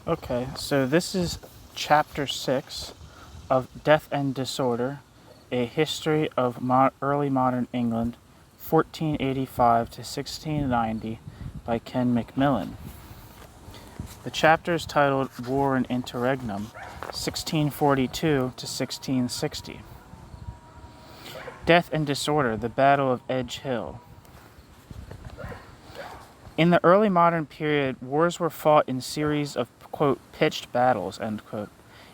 Okay, so this is chapter 6 of Death and Disorder, a history of early modern England, 1485 to 1690, by Ken Macmillan. The chapter is titled War and Interregnum, 1642 to 1660. Death and Disorder, the Battle of Edge Hill. In the early modern period, wars were fought in series of, quote, pitched battles, end quote,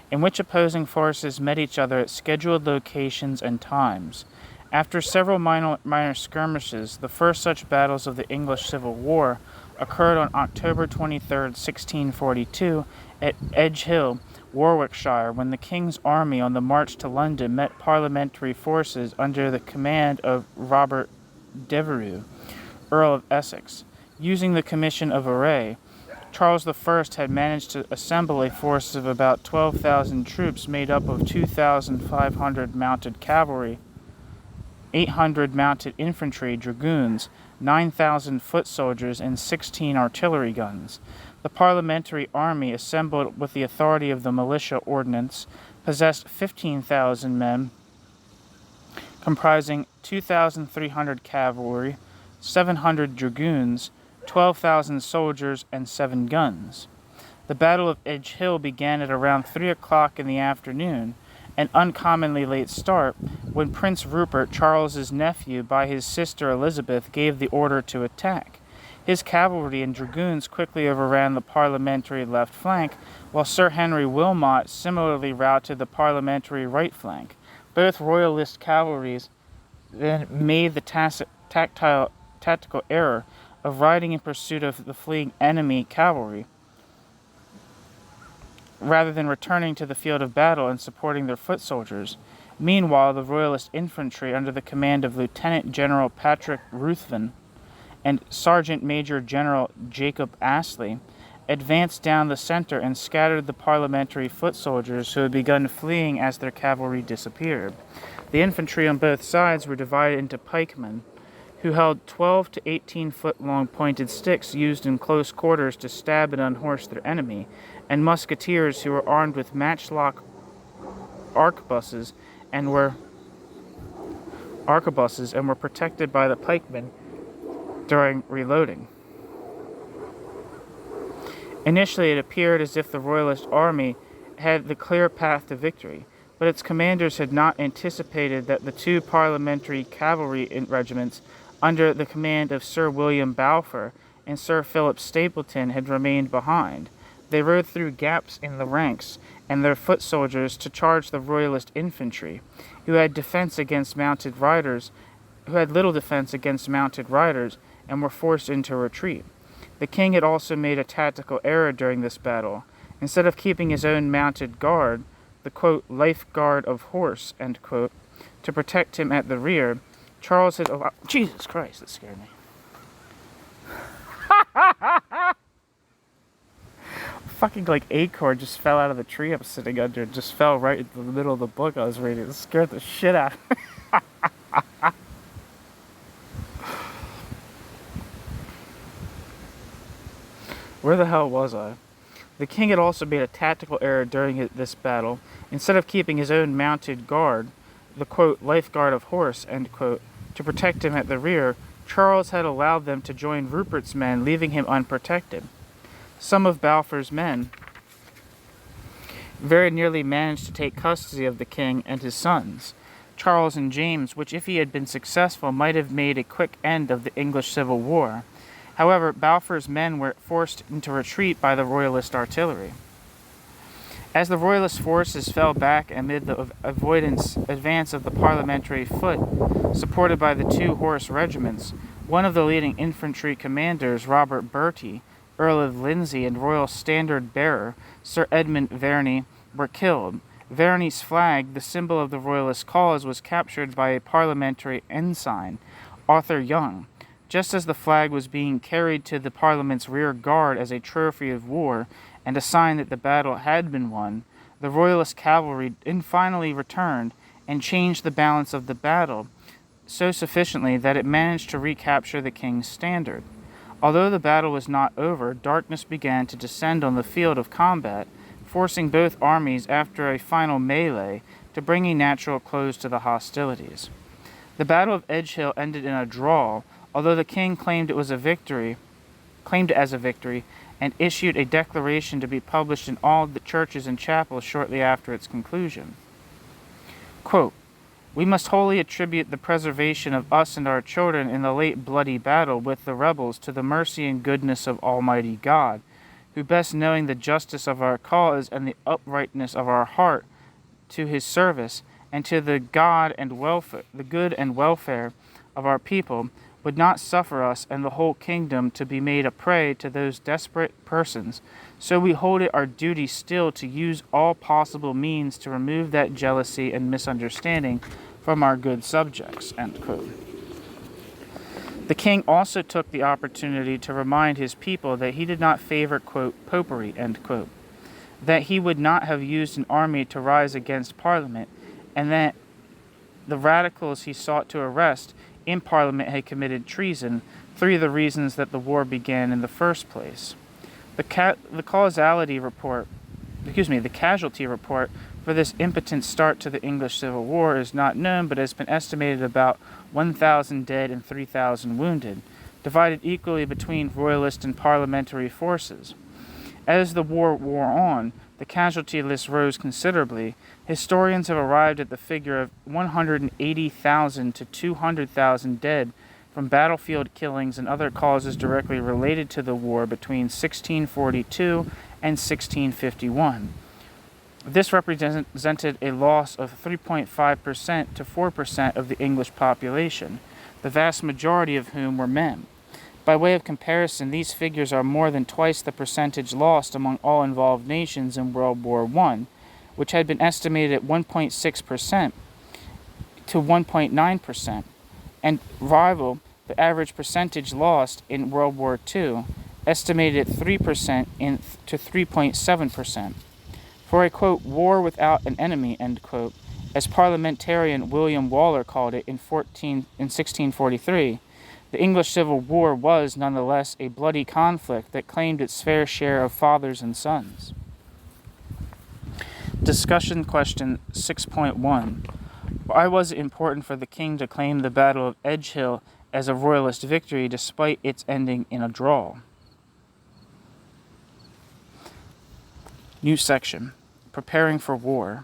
in which opposing forces met each other at scheduled locations and times. After several minor skirmishes, the first such battles of the English Civil War occurred on October 23, 1642, at Edge Hill, Warwickshire, when the King's army on the march to London met parliamentary forces under the command of Robert Devereux, Earl of Essex. Using the commission of array, Charles I had managed to assemble a force of about 12,000 troops made up of 2,500 mounted cavalry, 800 mounted infantry, dragoons, 9,000 foot soldiers, and 16 artillery guns. The parliamentary army, assembled with the authority of the militia ordinance, possessed 15,000 men, comprising 2,300 cavalry, 700 dragoons, 12,000 soldiers, and 7 guns. The Battle of Edge Hill began at around 3 o'clock in the afternoon, an uncommonly late start, when Prince Rupert, Charles's nephew, by his sister Elizabeth, gave the order to attack. His cavalry and dragoons quickly overran the parliamentary left flank, while Sir Henry Wilmot similarly routed the parliamentary right flank. Both royalist cavalries then made the tactical error of riding in pursuit of the fleeing enemy cavalry, rather than returning to the field of battle and supporting their foot soldiers. Meanwhile, the Royalist infantry, under the command of Lieutenant General Patrick Ruthven and Sergeant Major General Jacob Astley, advanced down the center and scattered the parliamentary foot soldiers who had begun fleeing as their cavalry disappeared. The infantry on both sides were divided into pikemen, who held 12 to 18-foot-long pointed sticks used in close quarters to stab and unhorse their enemy, and musketeers who were armed with matchlock arquebuses and were protected by the pikemen during reloading. Initially, it appeared as if the Royalist army had the clear path to victory, but its commanders had not anticipated that the 2 parliamentary cavalry regiments under the command of Sir William Balfour and Sir Philip Stapleton had remained behind. They rode through gaps in the ranks and their foot soldiers to charge the Royalist infantry, who had little defense against mounted riders, and were forced into retreat. The king had also made a tactical error during this battle. Instead of keeping his own mounted guard, the, quote, life guard of horse, end quote, to protect him at the rear, Charles had allowed... Jesus Christ, that scared me. Fucking, acorn just fell out of the tree I'm sitting under. It just fell right into the middle of the book I was reading. It scared the shit out of me. Where the hell was I? The king had also made a tactical error during this battle. Instead of keeping his own mounted guard, the, quote, life guard of horse, end quote, to protect him at the rear, Charles had allowed them to join Rupert's men, leaving him unprotected. Some of Balfour's men very nearly managed to take custody of the king and his sons, Charles and James, which, if he had been successful, might have made a quick end of the English Civil War. However, Balfour's men were forced into retreat by the Royalist artillery. As the Royalist forces fell back amid the advance of the parliamentary foot, supported by the 2 horse regiments, one of the leading infantry commanders, Robert Bertie, Earl of Lindsay, and Royal Standard Bearer, Sir Edmund Verney, were killed. Verney's flag, the symbol of the Royalist cause, was captured by a parliamentary ensign, Arthur Young. Just as the flag was being carried to the Parliament's rear guard as a trophy of war and a sign that the battle had been won, the Royalist cavalry finally returned and changed the balance of the battle so sufficiently that it managed to recapture the king's standard. Although the battle was not over, darkness began to descend on the field of combat, forcing both armies, after a final melee, to bring a natural close to the hostilities. The Battle of Edgehill ended in a draw, although the king claimed it as a victory, and issued a declaration to be published in all the churches and chapels shortly after its conclusion. Quote, "We must wholly attribute the preservation of us and our children in the late bloody battle with the rebels to the mercy and goodness of Almighty God, who, best knowing the justice of our cause and the uprightness of our heart to his service, and to the good and welfare of our people, would not suffer us and the whole kingdom to be made a prey to those desperate persons. So we hold it our duty still to use all possible means to remove that jealousy and misunderstanding from our good subjects." End quote. The king also took the opportunity to remind his people that he did not favor, quote, popery, end quote, that he would not have used an army to rise against Parliament, and that the radicals he sought to arrest in Parliament had committed treason, three of the reasons that the war began in the first place. The casualty report for this impotent start to the English Civil War is not known, but has been estimated about 1,000 dead and 3,000 wounded, divided equally between royalist and parliamentary forces. As the war wore on, the casualty list rose considerably. Historians have arrived at the figure of 180,000 to 200,000 dead from battlefield killings and other causes directly related to the war between 1642 and 1651. This represented a loss of 3.5% to 4% of the English population, the vast majority of whom were men. By way of comparison, these figures are more than twice the percentage lost among all involved nations in World War I, which had been estimated at 1.6% to 1.9%, and rival the average percentage lost in World War II, estimated at 3% to 3.7%. For a, quote, war without an enemy, end quote, as parliamentarian William Waller called it in 1643, the English Civil War was, nonetheless, a bloody conflict that claimed its fair share of fathers and sons. Discussion question 6.1. Why was it important for the king to claim the Battle of Edgehill as a royalist victory despite its ending in a draw? New section. Preparing for war.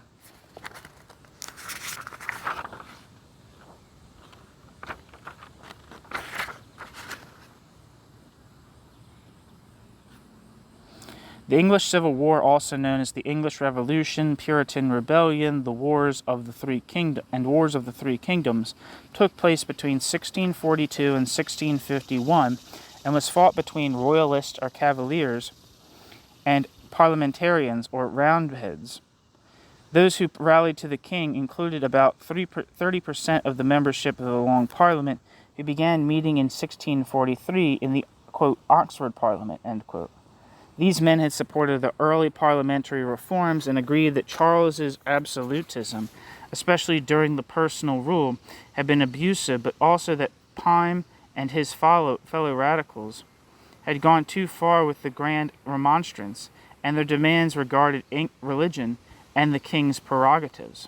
The English Civil War, also known as the English Revolution, Puritan Rebellion, the Wars of the Three Kingdoms, took place between 1642 and 1651 and was fought between royalists or cavaliers and parliamentarians or roundheads. Those who rallied to the king included about 30% of the membership of the Long Parliament, who began meeting in 1643 in the, quote, Oxford Parliament, end quote. These men had supported the early parliamentary reforms and agreed that Charles's absolutism, especially during the personal rule, had been abusive, but also that Pyne and his fellow radicals had gone too far with the Grand Remonstrance, and their demands regarded religion and the king's prerogatives.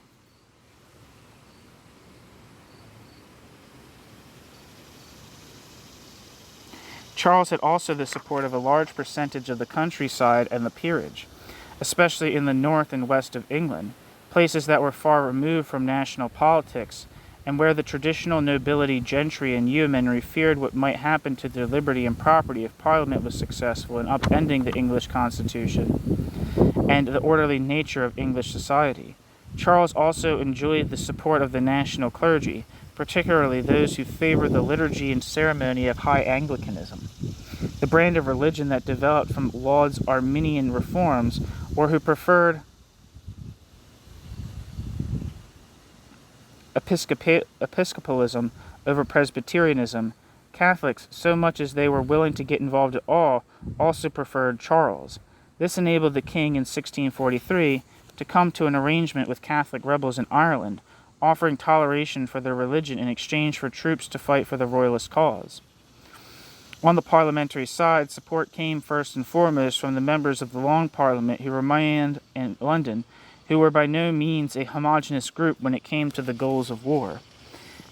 Charles had also the support of a large percentage of the countryside and the peerage, especially in the north and west of England, places that were far removed from national politics, and where the traditional nobility, gentry, and yeomanry feared what might happen to their liberty and property if Parliament was successful in upending the English Constitution and the orderly nature of English society. Charles also enjoyed the support of the national clergy, particularly those who favored the liturgy and ceremony of High Anglicanism, the brand of religion that developed from Laud's Arminian reforms, or who preferred Episcopalism over Presbyterianism. Catholics, so much as they were willing to get involved at all, also preferred Charles. This enabled the king in 1643 to come to an arrangement with Catholic rebels in Ireland, offering toleration for their religion in exchange for troops to fight for the royalist cause. On the parliamentary side, support came first and foremost from the members of the Long Parliament who remained in London, who were by no means a homogeneous group when it came to the goals of war.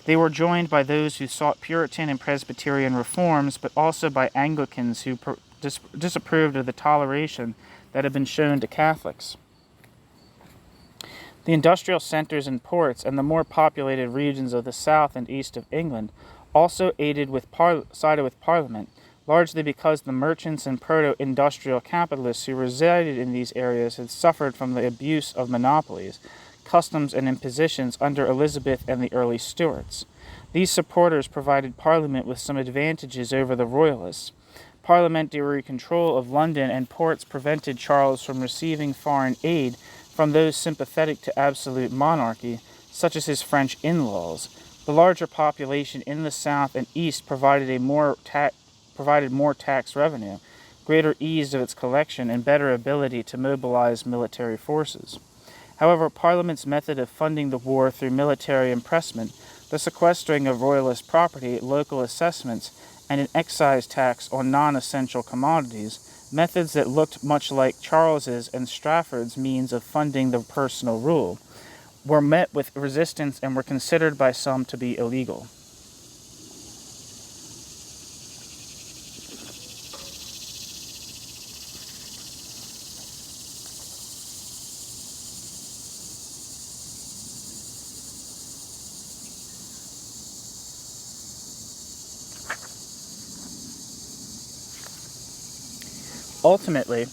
They were joined by those who sought Puritan and Presbyterian reforms, but also by Anglicans who disapproved of the toleration that had been shown to Catholics. The industrial centers and ports and the more populated regions of the south and east of England also sided with Parliament, largely because the merchants and proto-industrial capitalists who resided in these areas had suffered from the abuse of monopolies, customs, and impositions under Elizabeth and the early Stuarts. These supporters provided Parliament with some advantages over the Royalists. Parliamentary control of London and ports prevented Charles from receiving foreign aid from those sympathetic to absolute monarchy, such as his French in-laws. The larger population in the south and east provided more tax revenue, greater ease of its collection, and better ability to mobilize military forces. However, Parliament's method of funding the war through military impressment, the sequestering of royalist property, local assessments, and an excise tax on non-essential commodities, methods that looked much like Charles's and Strafford's means of funding the personal rule, were met with resistance and were considered by some to be illegal. Ultimately,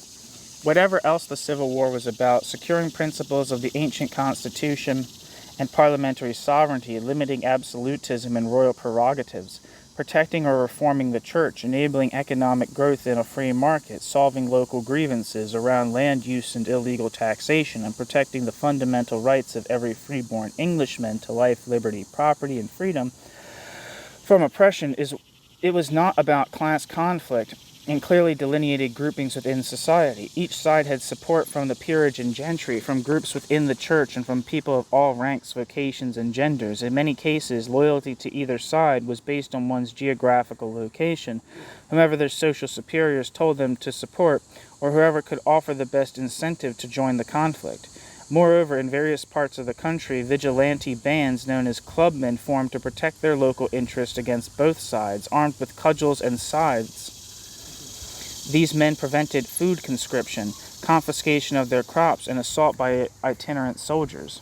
whatever else the Civil War was about, securing principles of the ancient Constitution and parliamentary sovereignty, limiting absolutism and royal prerogatives, protecting or reforming the church, enabling economic growth in a free market, solving local grievances around land use and illegal taxation, and protecting the fundamental rights of every freeborn Englishman to life, liberty, property, and freedom from oppression, it was not about class conflict and clearly delineated groupings within society. Each side had support from the peerage and gentry, from groups within the church, and from people of all ranks, vocations, and genders. In many cases, loyalty to either side was based on one's geographical location, whomever their social superiors told them to support, or whoever could offer the best incentive to join the conflict. Moreover, in various parts of the country, vigilante bands known as clubmen formed to protect their local interest against both sides, armed with cudgels and scythes. These men prevented food conscription, confiscation of their crops, and assault by itinerant soldiers.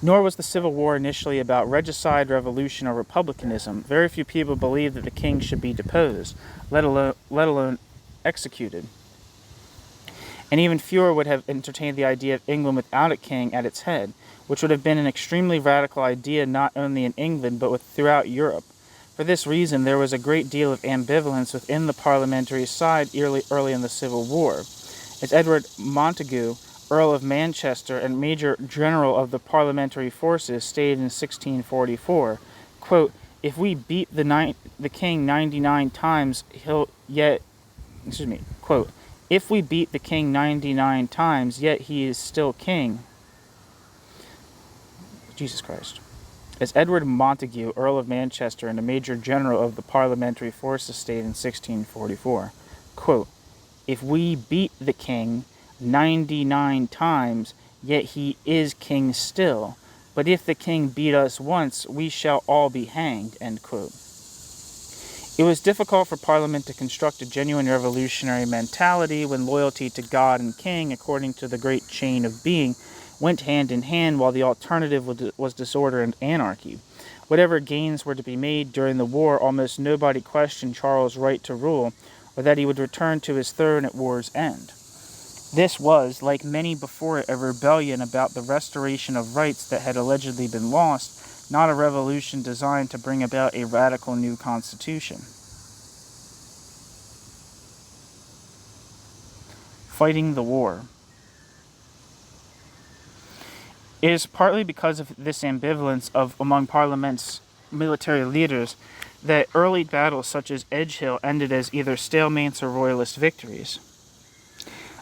Nor was the Civil War initially about regicide, revolution, or republicanism. Very few people believed that the king should be deposed, let alone executed. And even fewer would have entertained the idea of England without a king at its head, which would have been an extremely radical idea not only in England but throughout Europe. For this reason, there was a great deal of ambivalence within the parliamentary side early in the Civil War. As Edward Montagu, Earl of Manchester and Major General of the parliamentary forces, stated in 1644, quote, "If we beat the king 99 times, quote, if we beat the king 99 times, yet he is still king." Jesus Christ. As Edward Montagu, Earl of Manchester, and a Major General of the parliamentary forces, stated in 1644, quote, "If we beat the king 99 times, yet he is king still. But if the king beat us once, we shall all be hanged," end quote. It was difficult for Parliament to construct a genuine revolutionary mentality when loyalty to God and king, according to the great chain of being, went hand in hand, while the alternative was disorder and anarchy. Whatever gains were to be made during the war, almost nobody questioned Charles' right to rule, or that he would return to his throne at war's end. This was, like many before it, a rebellion about the restoration of rights that had allegedly been lost, not a revolution designed to bring about a radical new constitution. Fighting the war. It is partly because of this ambivalence among Parliament's military leaders that early battles such as Edgehill ended as either stalemates or royalist victories.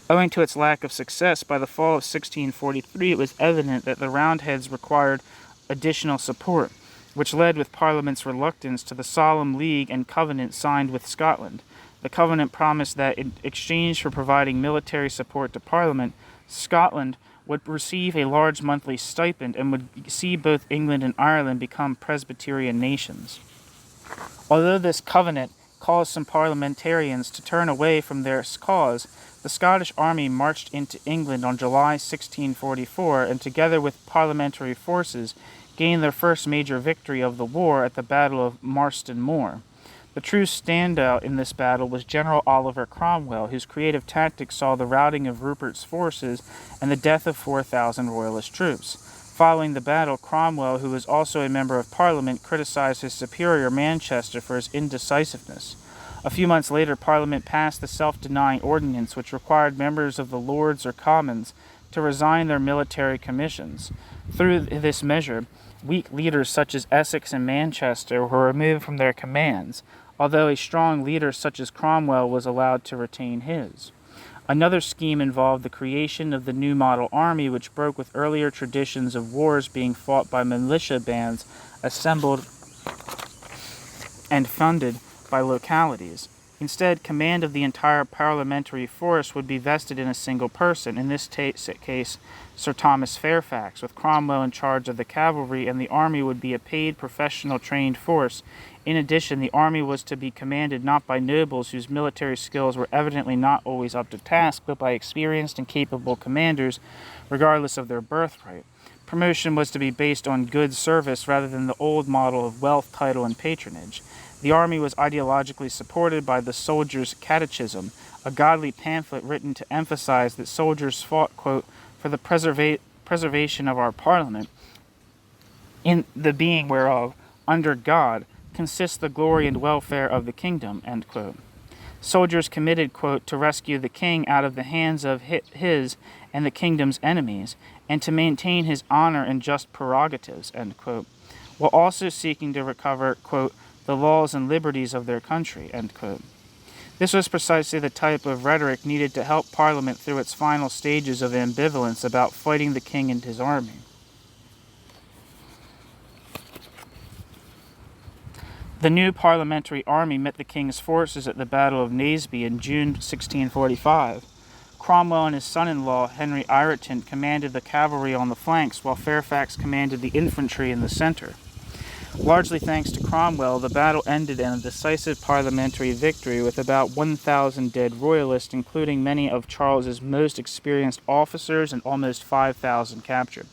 Owing to its lack of success, by the fall of 1643 it was evident that the Roundheads required additional support, which led with Parliament's reluctance to the solemn league and covenant signed with Scotland. The covenant promised that in exchange for providing military support to Parliament, Scotland would receive a large monthly stipend and would see both England and Ireland become Presbyterian nations. Although this covenant caused some parliamentarians to turn away from their cause, the Scottish army marched into England on July 1644 and, together with parliamentary forces, gained their first major victory of the war at the Battle of Marston Moor. The true standout in this battle was General Oliver Cromwell, whose creative tactics saw the routing of Rupert's forces and the death of 4,000 royalist troops. Following the battle, Cromwell, who was also a member of Parliament, criticized his superior Manchester for his indecisiveness. A few months later, Parliament passed the self-denying ordinance, which required members of the Lords or Commons to resign their military commissions. Through this measure, weak leaders such as Essex and Manchester were removed from their commands, although a strong leader such as Cromwell was allowed to retain his. Another scheme involved the creation of the new model army, which broke with earlier traditions of wars being fought by militia bands assembled and funded by localities. Instead, command of the entire parliamentary force would be vested in a single person, in this case Sir Thomas Fairfax, with Cromwell in charge of the cavalry, and the army would be a paid professional trained force. In addition, the army was to be commanded not by nobles whose military skills were evidently not always up to task, but by experienced and capable commanders, regardless of their birthright. Promotion was to be based on good service rather than the old model of wealth, title, and patronage. The army was ideologically supported by the Soldiers' Catechism, a godly pamphlet written to emphasize that soldiers fought, quote, for the preservation of our Parliament, in the being whereof, under God, consists the glory and welfare of the kingdom, end quote. Soldiers committed, quote, to rescue the king out of the hands of his and the kingdom's enemies, and to maintain his honor and just prerogatives, end quote, while also seeking to recover, quote, the laws and liberties of their country, end quote. This was precisely the type of rhetoric needed to help Parliament through its final stages of ambivalence about fighting the king and his army. The new parliamentary army met the king's forces at the Battle of Naseby in June 1645. Cromwell and his son-in-law, Henry Ireton, commanded the cavalry on the flanks, while Fairfax commanded the infantry in the center. Largely thanks to Cromwell, the battle ended in a decisive parliamentary victory with about 1,000 dead royalists, including many of Charles's most experienced officers, and almost 5,000 captured.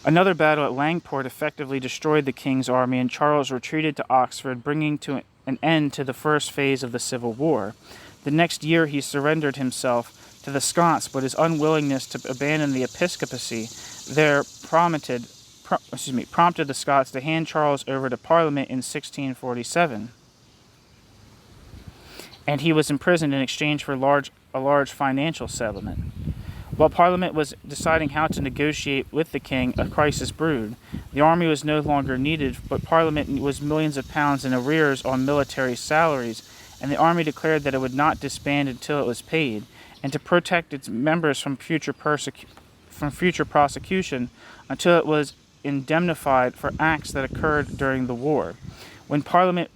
Another battle at Langport effectively destroyed the king's army, and Charles retreated to Oxford, bringing to an end to the first phase of the Civil War. The next year he surrendered himself to the Scots, but his unwillingness to abandon the episcopacy there prompted the Scots to hand Charles over to Parliament in 1647, and he was imprisoned in exchange for a large financial settlement. While Parliament was deciding how to negotiate with the king, a crisis brewed. The army was no longer needed, but Parliament was millions of pounds in arrears on military salaries, and the army declared that it would not disband until it was paid, and to protect its members from future prosecution until it was indemnified for acts that occurred during the war. When Parliament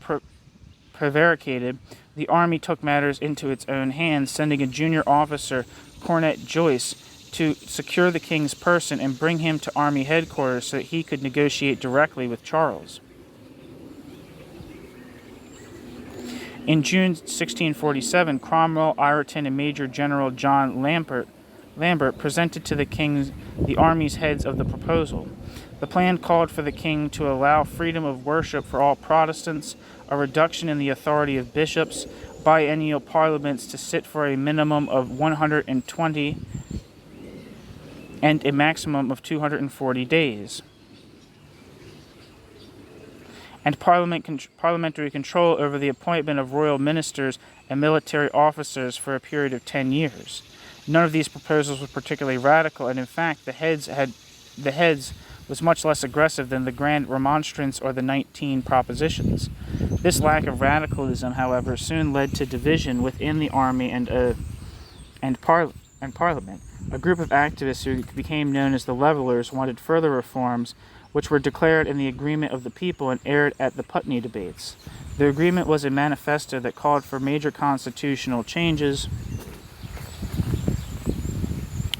prevaricated, the army took matters into its own hands, sending a junior officer, Cornet Joyce, to secure the king's person and bring him to army headquarters so that he could negotiate directly with Charles. In June 1647, Cromwell, Ireton, and Major General John Lambert presented to the king the army's heads of the proposal. The plan called for the king to allow freedom of worship for all Protestants, a reduction in the authority of bishops, biennial parliaments to sit for a minimum of 120 and a maximum of 240 days, and parliamentary control over the appointment of royal ministers and military officers for a period of 10 years. None of these proposals was particularly radical, and in fact the heads was much less aggressive than the Grand Remonstrance or the 19 Propositions. This lack of radicalism, however, soon led to division within the army and Parliament. A group of activists who became known as the Levellers wanted further reforms, which were declared in the agreement of the people and aired at the Putney debates. The agreement was a manifesto that called for major constitutional changes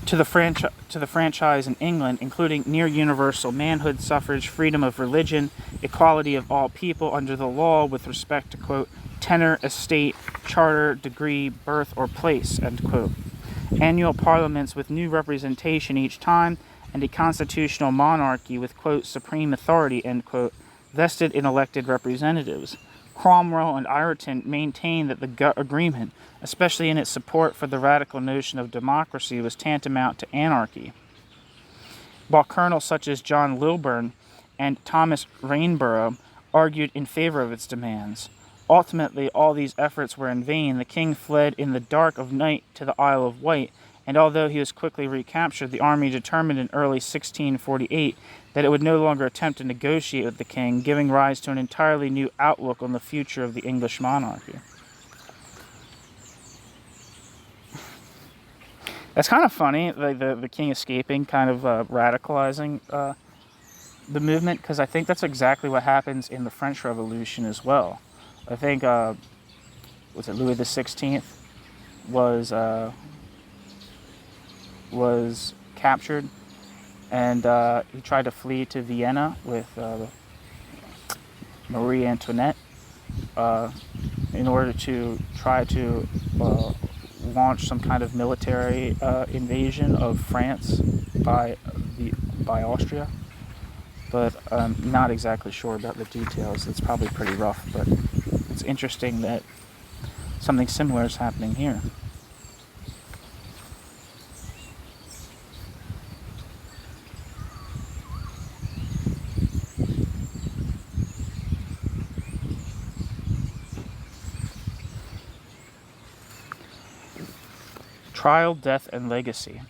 to the franchise in England, including near universal manhood, suffrage, freedom of religion, equality of all people under the law with respect to, quote, tenure, estate, charter, degree, birth, or place, end quote. Annual parliaments with new representation each time, and a constitutional monarchy with, quote, supreme authority, end quote, vested in elected representatives. Cromwell and Ireton maintained that the agreement, especially in its support for the radical notion of democracy, was tantamount to anarchy, while colonels such as John Lilburne and Thomas Rainborough argued in favor of its demands. Ultimately, all these efforts were in vain. The king fled in the dark of night to the Isle of Wight, and although he was quickly recaptured, the army determined in early 1648 that it would no longer attempt to negotiate with the king, giving rise to an entirely new outlook on the future of the English monarchy. That's kind of funny, like the king escaping, kind of radicalizing the movement, because I think that's exactly what happens in the French Revolution as well. I think, was it Louis XVI was captured, and he tried to flee to Vienna with Marie Antoinette in order to try to launch some kind of military invasion of France by Austria. But I'm not exactly sure about the details. It's probably pretty rough, but it's interesting that something similar is happening here. Trial, death, and legacy.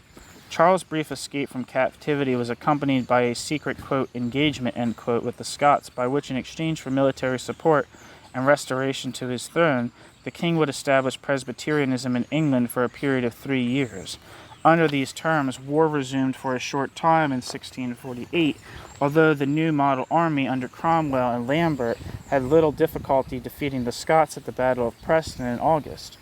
Charles' brief escape from captivity was accompanied by a secret, quote, engagement, end quote, with the Scots, by which in exchange for military support and restoration to his throne, the king would establish Presbyterianism in England for a period of 3 years. Under these terms, war resumed for a short time in 1648, although the new model army under Cromwell and Lambert had little difficulty defeating the Scots at the Battle of Preston in August.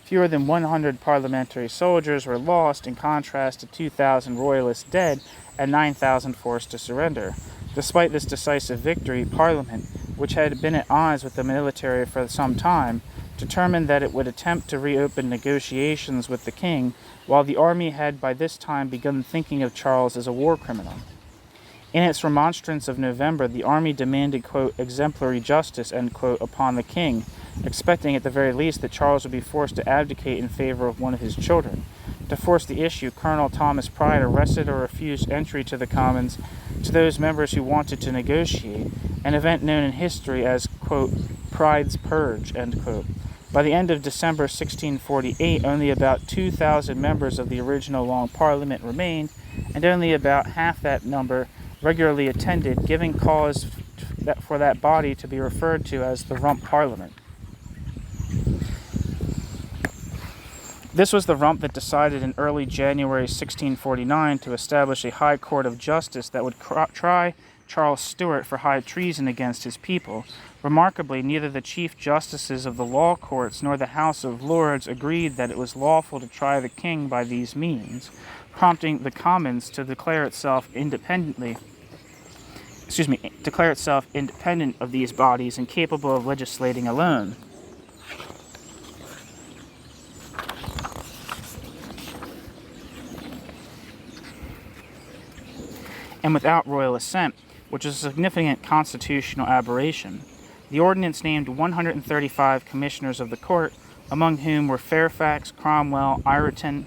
Fewer than 100 parliamentary soldiers were lost, in contrast to 2,000 royalists dead and 9,000 forced to surrender. Despite this decisive victory, Parliament, which had been at odds with the military for some time, determined that it would attempt to reopen negotiations with the king, while the army had by this time begun thinking of Charles as a war criminal. In its remonstrance of November, the army demanded, quote, exemplary justice, end quote, upon the king, expecting at the very least that Charles would be forced to abdicate in favor of one of his children. To force the issue, Colonel Thomas Pride arrested or refused entry to the Commons to those members who wanted to negotiate, an event known in history as, quote, Pride's Purge, end quote. By the end of December 1648, only about 2,000 members of the original Long Parliament remained, and only about half that number regularly attended, giving cause for that body to be referred to as the Rump Parliament. This was the Rump that decided in early January 1649 to establish a High Court of Justice that would try Charles Stuart for high treason against his people. Remarkably, neither the Chief Justices of the law courts nor the House of Lords agreed that it was lawful to try the king by these means, prompting the Commons to declare itself independent of these bodies and capable of legislating alone. And without royal assent, which is a significant constitutional aberration. The ordinance named 135 commissioners of the court, among whom were Fairfax, Cromwell, Ireton.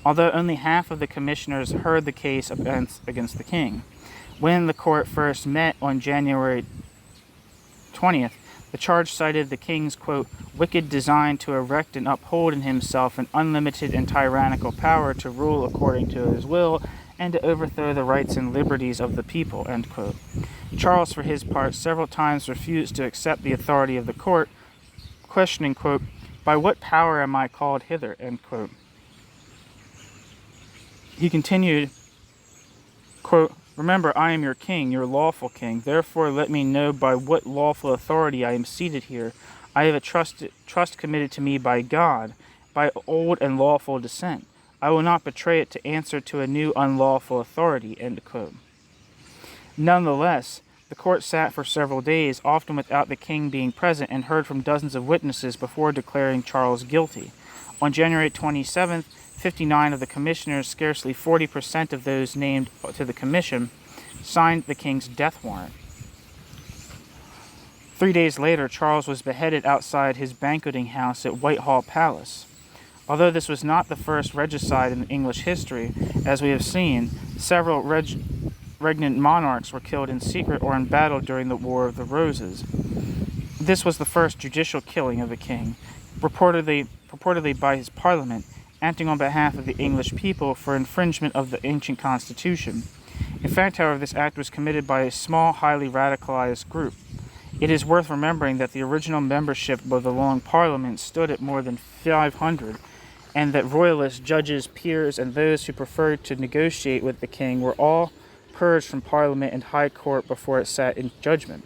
Although only half of the commissioners heard the case against the king. When the court first met on January 20th, the charge cited the king's, quote, wicked design to erect and uphold in himself an unlimited and tyrannical power to rule according to his will and to overthrow the rights and liberties of the people, end quote. Charles, for his part, several times refused to accept the authority of the court, questioning, quote, by what power am I called hither, end quote. He continued, quote, "Remember, I am your king, your lawful king. Therefore, let me know by what lawful authority I am seated here. I have a trust committed to me by God, by old and lawful descent. I will not betray it to answer to a new unlawful authority," end quote. Nonetheless, the court sat for several days, often without the king being present, and heard from dozens of witnesses before declaring Charles guilty. On January 27th, 59 of the commissioners, scarcely 40% of those named to the commission, signed the king's death warrant. 3 days later, Charles was beheaded outside his banqueting house at Whitehall Palace. Although this was not the first regicide in English history, as we have seen, several regnant monarchs were killed in secret or in battle during the War of the Roses. This was the first judicial killing of a king, purportedly by his parliament, acting on behalf of the English people for infringement of the ancient constitution. In fact, however, this act was committed by a small, highly radicalized group. It is worth remembering that the original membership of the Long Parliament stood at more than 500, and that royalists, judges, peers, and those who preferred to negotiate with the king were all purged from Parliament and High Court before it sat in judgment.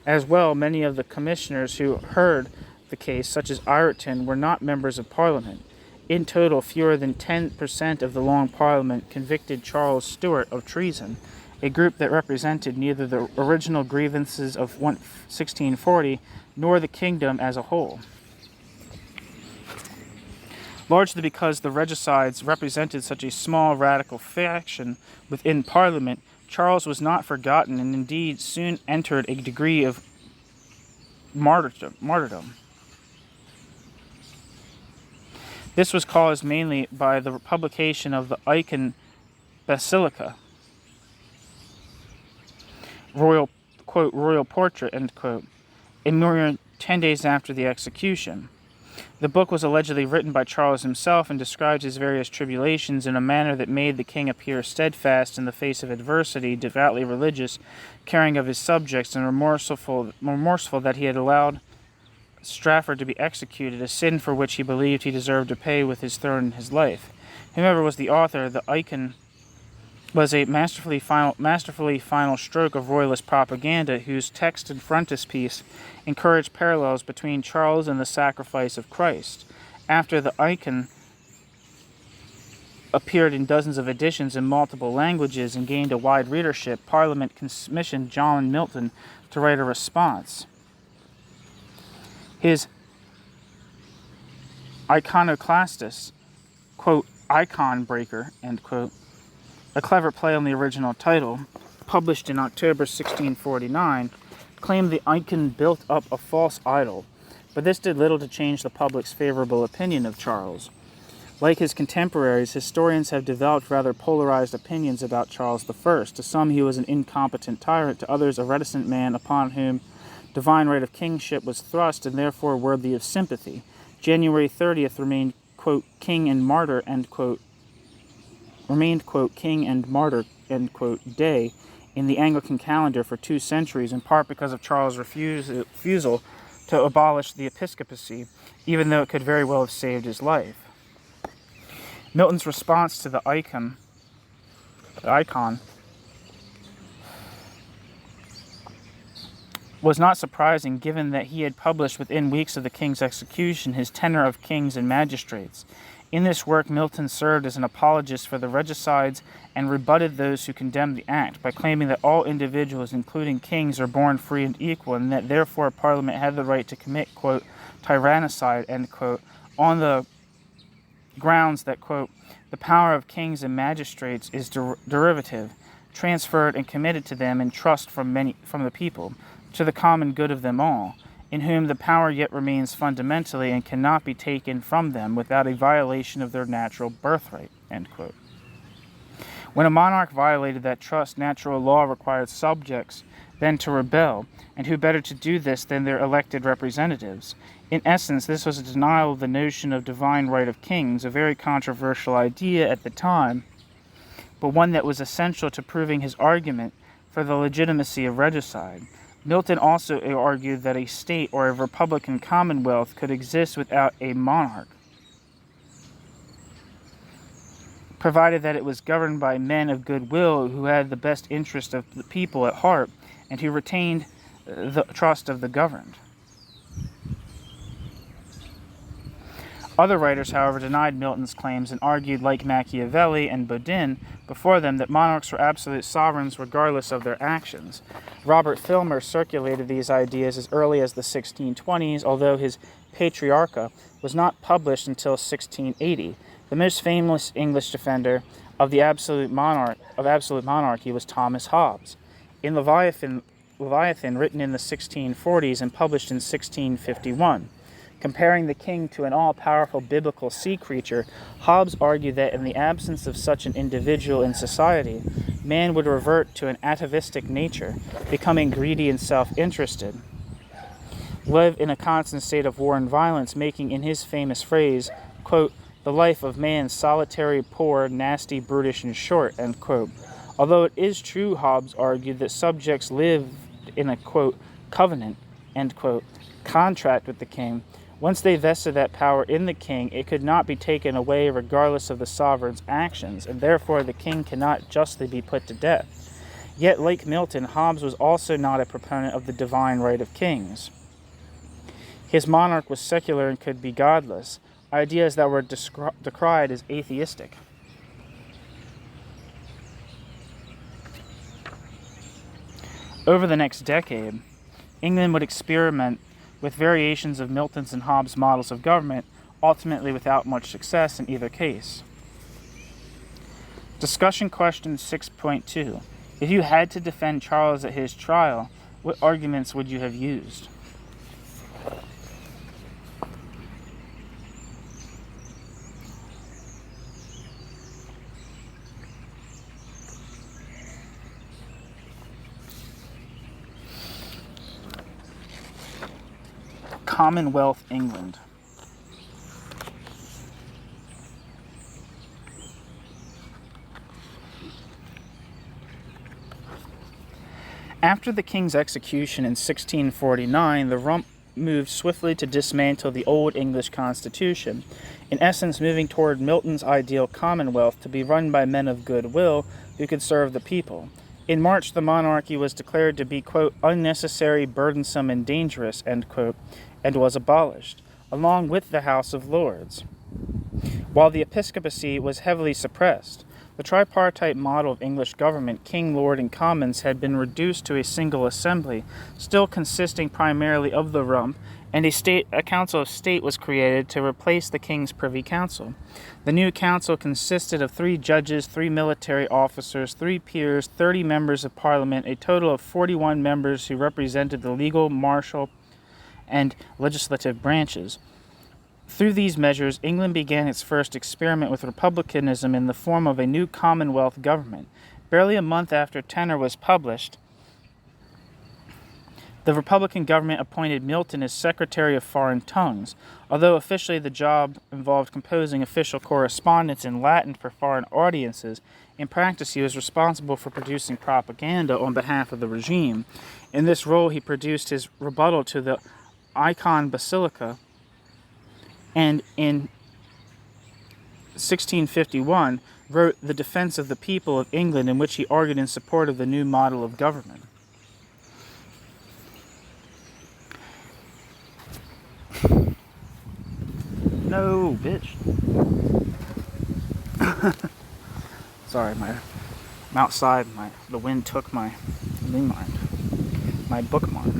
As well, many of the commissioners who heard the case, such as Ireton, were not members of Parliament. In total, fewer than 10% of the Long Parliament convicted Charles Stuart of treason, a group that represented neither the original grievances of 1640 nor the kingdom as a whole. Largely because the regicides represented such a small radical faction within Parliament, Charles was not forgotten and indeed soon entered a degree of martyrdom. This was caused mainly by the publication of the Icon Basilica, royal portrait, end quote, a mere 10 days after the execution. The book was allegedly written by Charles himself and described his various tribulations in a manner that made the king appear steadfast in the face of adversity, devoutly religious, caring of his subjects, and remorseful that he had allowed Strafford to be executed, a sin for which he believed he deserved to pay with his throne and his life. Whomever was the author, the Icon was a masterfully final stroke of royalist propaganda whose text and frontispiece encouraged parallels between Charles and the sacrifice of Christ. After the Icon appeared in dozens of editions in multiple languages and gained a wide readership, Parliament commissioned John Milton to write a response. His Iconoclastus, quote, "icon breaker," end quote, a clever play on the original title, published in October 1649, claimed the icon built up a false idol, but this did little to change the public's favorable opinion of Charles. Like his contemporaries, historians have developed rather polarized opinions about Charles I. To some, he was an incompetent tyrant; to others, a reticent man upon whom divine right of kingship was thrust and therefore worthy of sympathy. January 30th remained, quote, king and martyr, end quote, end quote, day in the Anglican calendar for 2 centuries, in part because of Charles' refusal to abolish the episcopacy, even though it could very well have saved his life. Milton's response to the icon was not surprising, given that he had published within weeks of the king's execution his Tenor of Kings and Magistrates. In this work, Milton served as an apologist for the regicides and rebutted those who condemned the act by claiming that all individuals, including kings, are born free and equal, and that therefore Parliament had the right to commit, quote, tyrannicide, end quote, on the grounds that, quote, the power of kings and magistrates is derivative, transferred and committed to them in trust from the people, to the common good of them all, in whom the power yet remains fundamentally and cannot be taken from them without a violation of their natural birthright, end quote. When a monarch violated that trust, natural law required subjects then to rebel, and who better to do this than their elected representatives? In essence, this was a denial of the notion of divine right of kings, a very controversial idea at the time, but one that was essential to proving his argument for the legitimacy of regicide. Milton also argued that a state or a republican commonwealth could exist without a monarch, provided that it was governed by men of good will who had the best interest of the people at heart and who retained the trust of the governed. Other writers, however, denied Milton's claims and argued, like Machiavelli and Bodin before them, that monarchs were absolute sovereigns regardless of their actions. Robert Filmer circulated these ideas as early as the 1620s, although his Patriarcha was not published until 1680. The most famous English defender of the absolute monarchy was Thomas Hobbes. In Leviathan, written in the 1640s and published in 1651. Comparing the king to an all-powerful biblical sea creature, Hobbes argued that in the absence of such an individual in society, man would revert to an atavistic nature, becoming greedy and self-interested, live in a constant state of war and violence, making in his famous phrase, quote, the life of man solitary, poor, nasty, brutish, and short, end quote. Although it is true, Hobbes argued, that subjects lived in a, quote, covenant, end quote, contract with the king. Once they vested that power in the king, it could not be taken away regardless of the sovereign's actions, and therefore the king cannot justly be put to death. Yet, like Milton, Hobbes was also not a proponent of the divine right of kings. His monarch was secular and could be godless, ideas that were decried as atheistic. Over the next decade, England would experiment with variations of Milton's and Hobbes' models of government, ultimately without much success in either case. Discussion question 6.2. If you had to defend Charles at his trial, what arguments would you have used? Commonwealth England. After the king's execution in 1649, the Rump moved swiftly to dismantle the old English constitution, in essence moving toward Milton's ideal commonwealth to be run by men of good will who could serve the people. In March, the monarchy was declared to be, quote, unnecessary, burdensome, and dangerous, end quote, and was abolished, along with the House of Lords. While the episcopacy was heavily suppressed, the tripartite model of English government, King, Lord, and Commons, had been reduced to a single assembly, still consisting primarily of the Rump, and a council of state was created to replace the king's privy council. The new council consisted of 3 judges, 3 military officers, 3 peers, 30 members of parliament, a total of 41 members who represented the legal, martial, and legislative branches. Through these measures, England began its first experiment with republicanism in the form of a new Commonwealth government. Barely a month after Tenor was published, the Republican government appointed Milton as Secretary of Foreign Tongues. Although officially the job involved composing official correspondence in Latin for foreign audiences, in practice he was responsible for producing propaganda on behalf of the regime. In this role, he produced his rebuttal to the Icon Basilica, and in 1651 wrote The Defense of the People of England, in which he argued in support of the new model of government. No, bitch. Sorry, I'm outside. The wind took my bookmark.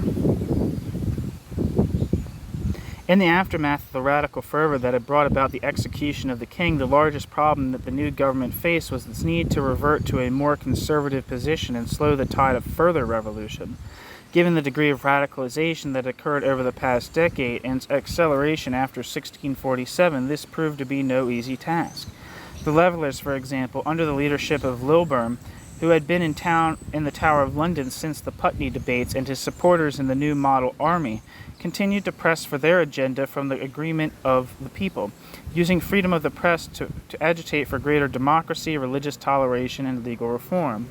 In the aftermath of the radical fervor that had brought about the execution of the king, the largest problem that the new government faced was its need to revert to a more conservative position and slow the tide of further revolution. Given the degree of radicalization that occurred over the past decade and its acceleration after 1647, this proved to be no easy task. The Levellers, for example, under the leadership of Lilburne, who had been in the Tower of London since the Putney debates, and his supporters in the new model army, continued to press for their agenda from the agreement of the people, using freedom of the press to agitate for greater democracy, religious toleration, and legal reform.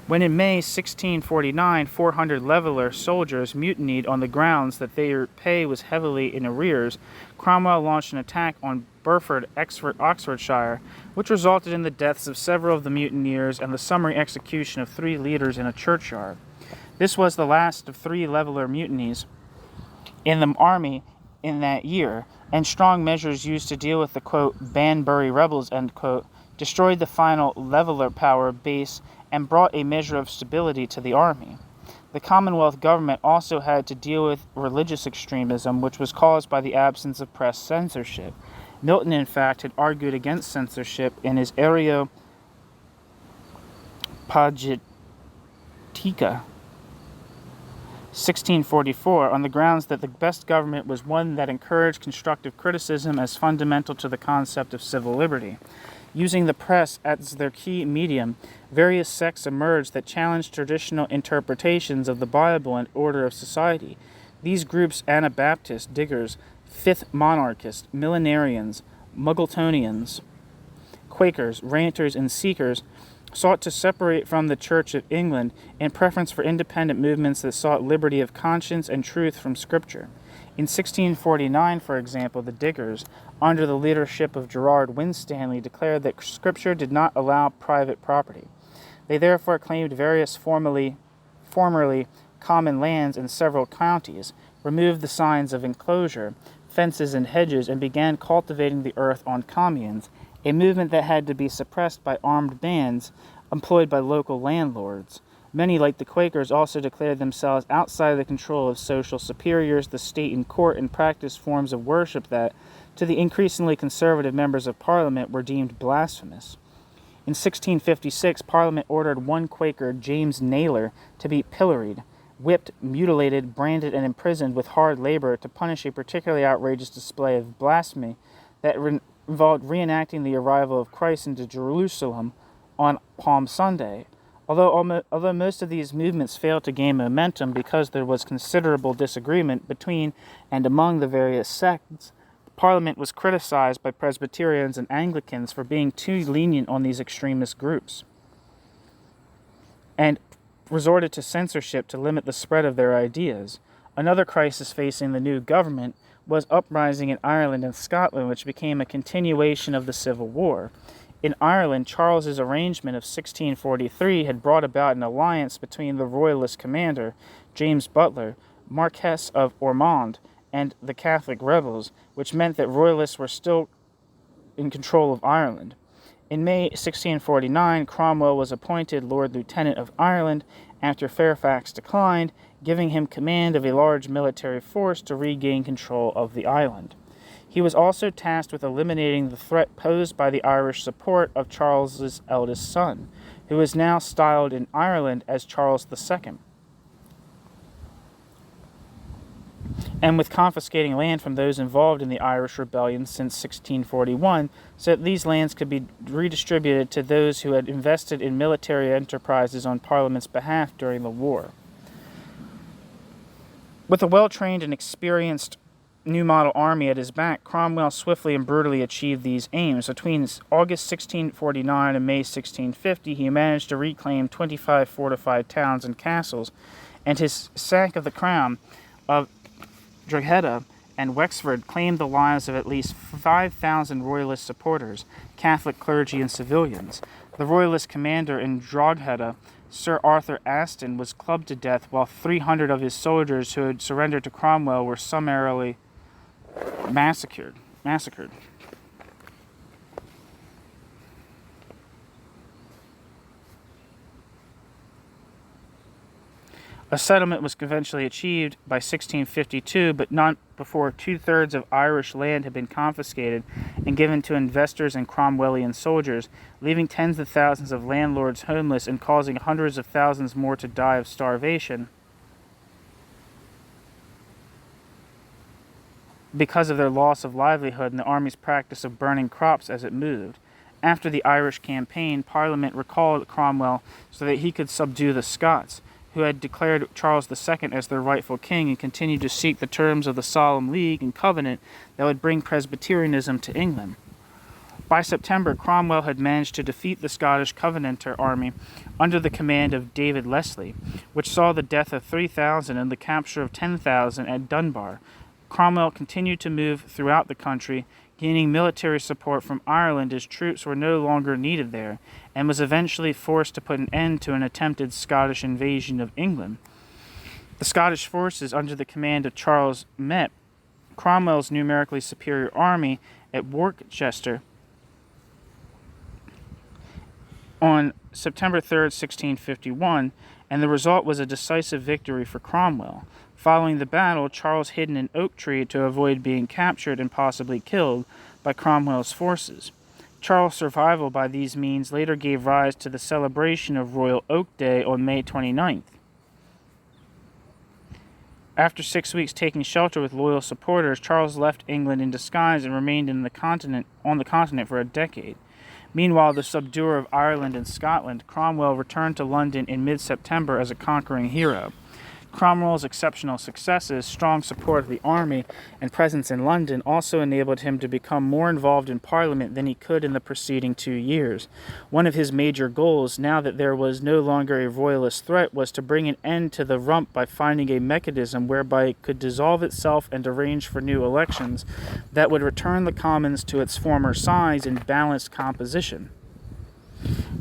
When in May 1649, 400 Leveller soldiers mutinied on the grounds that their pay was heavily in arrears, Cromwell launched an attack on Burford, Oxfordshire, which resulted in the deaths of several of the mutineers and the summary execution of 3 leaders in a churchyard. This was the last of 3 Leveller mutinies in the army in that year, and strong measures used to deal with the, quote, Banbury rebels, end quote, destroyed the final Leveller power base and brought a measure of stability to the army. The Commonwealth government also had to deal with religious extremism, which was caused by the absence of press censorship. Milton, in fact, had argued against censorship in his Areopagitica, 1644, on the grounds that the best government was one that encouraged constructive criticism as fundamental to the concept of civil liberty. Using the press as their key medium, various sects emerged that challenged traditional interpretations of the Bible and order of society. These groups, Anabaptists, Diggers, Fifth Monarchists, Millenarians, Muggletonians, Quakers, Ranters, and Seekers, sought to separate from the Church of England in preference for independent movements that sought liberty of conscience and truth from Scripture. In 1649, for example, the Diggers, under the leadership of Gerard Winstanley, declared that Scripture did not allow private property. They therefore claimed various formerly common lands in several counties, removed the signs of enclosure, fences, and hedges, and began cultivating the earth on communes, a movement that had to be suppressed by armed bands employed by local landlords. Many, like the Quakers, also declared themselves outside the control of social superiors, the state and court, and practiced forms of worship that, to the increasingly conservative members of Parliament, were deemed blasphemous. In 1656, Parliament ordered one Quaker, James Naylor, to be pilloried, whipped, mutilated, branded, and imprisoned with hard labor to punish a particularly outrageous display of blasphemy that involved reenacting the arrival of Christ into Jerusalem on Palm Sunday. Although most of these movements failed to gain momentum because there was considerable disagreement between and among the various sects, Parliament was criticized by Presbyterians and Anglicans for being too lenient on these extremist groups, and resorted to censorship to limit the spread of their ideas. Another crisis facing the new government was uprising in Ireland and Scotland, which became a continuation of the Civil War. In Ireland, Charles's arrangement of 1643 had brought about an alliance between the royalist commander, James Butler, Marquess of Ormond, and the Catholic rebels, which meant that royalists were still in control of Ireland. In May 1649, Cromwell was appointed Lord Lieutenant of Ireland after Fairfax declined, giving him command of a large military force to regain control of the island. He was also tasked with eliminating the threat posed by the Irish support of Charles's eldest son, who is now styled in Ireland as Charles II, and with confiscating land from those involved in the Irish Rebellion since 1641, so that these lands could be redistributed to those who had invested in military enterprises on Parliament's behalf during the war. With a well-trained and experienced new model army at his back, Cromwell swiftly and brutally achieved these aims. Between August 1649 and May 1650, he managed to reclaim 25 fortified towns and castles, and his sack of the crown of Drogheda and Wexford claimed the lives of at least 5,000 royalist supporters, Catholic clergy and civilians. The royalist commander in Drogheda, Sir Arthur Aston, was clubbed to death, while 300 of his soldiers who had surrendered to Cromwell were summarily massacred. A settlement was eventually achieved by 1652, but not before 2/3 of Irish land had been confiscated and given to investors and Cromwellian soldiers, leaving tens of thousands of landlords homeless and causing hundreds of thousands more to die of starvation because of their loss of livelihood and the army's practice of burning crops as it moved. After the Irish campaign, Parliament recalled Cromwell so that he could subdue the Scots, who had declared Charles II as their rightful king and continued to seek the terms of the Solemn League and Covenant that would bring Presbyterianism to England. By September, Cromwell had managed to defeat the Scottish Covenanter army under the command of David Leslie, which saw the death of 3,000 and the capture of 10,000 at Dunbar. Cromwell continued to move throughout the country, gaining military support from Ireland as troops were no longer needed there, and was eventually forced to put an end to an attempted Scottish invasion of England. The Scottish forces, under the command of Charles, met Cromwell's numerically superior army at Worcester on September 3rd, 1651, and the result was a decisive victory for Cromwell. Following the battle, Charles hid in an oak tree to avoid being captured and possibly killed by Cromwell's forces. Charles' survival by these means later gave rise to the celebration of Royal Oak Day on May 29th. After 6 weeks taking shelter with loyal supporters, Charles left England in disguise and remained on the continent for a decade. Meanwhile, the subduer of Ireland and Scotland, Cromwell returned to London in mid-September as a conquering hero. Cromwell's exceptional successes, strong support of the army, and presence in London also enabled him to become more involved in Parliament than he could in the preceding 2 years. One of his major goals, now that there was no longer a royalist threat, was to bring an end to the rump by finding a mechanism whereby it could dissolve itself and arrange for new elections that would return the Commons to its former size and balanced composition.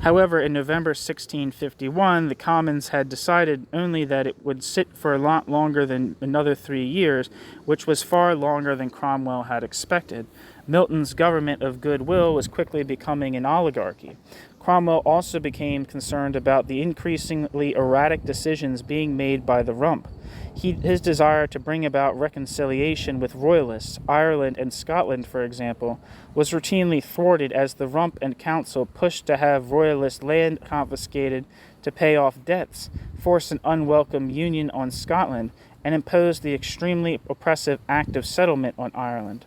However, in November 1651, the Commons had decided only that it would sit for a lot longer than another 3 years, which was far longer than Cromwell had expected. Milton's government of goodwill was quickly becoming an oligarchy. Cromwell also became concerned about the increasingly erratic decisions being made by the rump. His desire to bring about reconciliation with royalists, Ireland and Scotland, for example, was routinely thwarted as the rump and council pushed to have royalist land confiscated to pay off debts, forced an unwelcome union on Scotland, and imposed the extremely oppressive Act of Settlement on Ireland.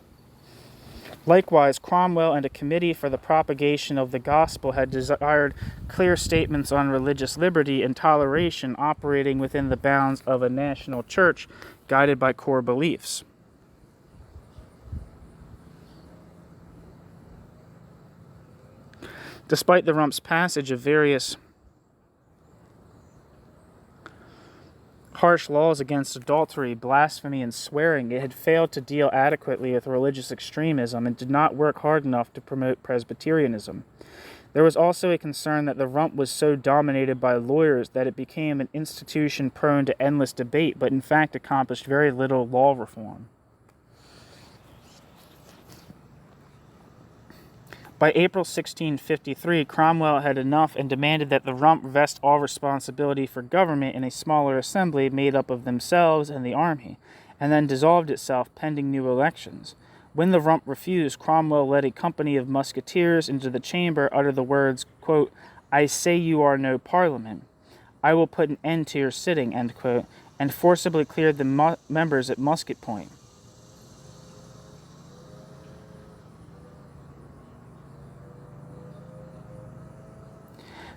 Likewise, Cromwell and a committee for the propagation of the gospel had desired clear statements on religious liberty and toleration operating within the bounds of a national church guided by core beliefs. Despite the rump's passage of various harsh laws against adultery, blasphemy, and swearing, it had failed to deal adequately with religious extremism and did not work hard enough to promote Presbyterianism. There was also a concern that the rump was so dominated by lawyers that it became an institution prone to endless debate, but in fact accomplished very little law reform. By April 1653, Cromwell had enough and demanded that the rump vest all responsibility for government in a smaller assembly made up of themselves and the army, and then dissolved itself pending new elections. When the rump refused, Cromwell led a company of musketeers into the chamber, utter the words, quote, "I say you are no parliament. I will put an end to your sitting," end quote, and forcibly cleared the members at musket point.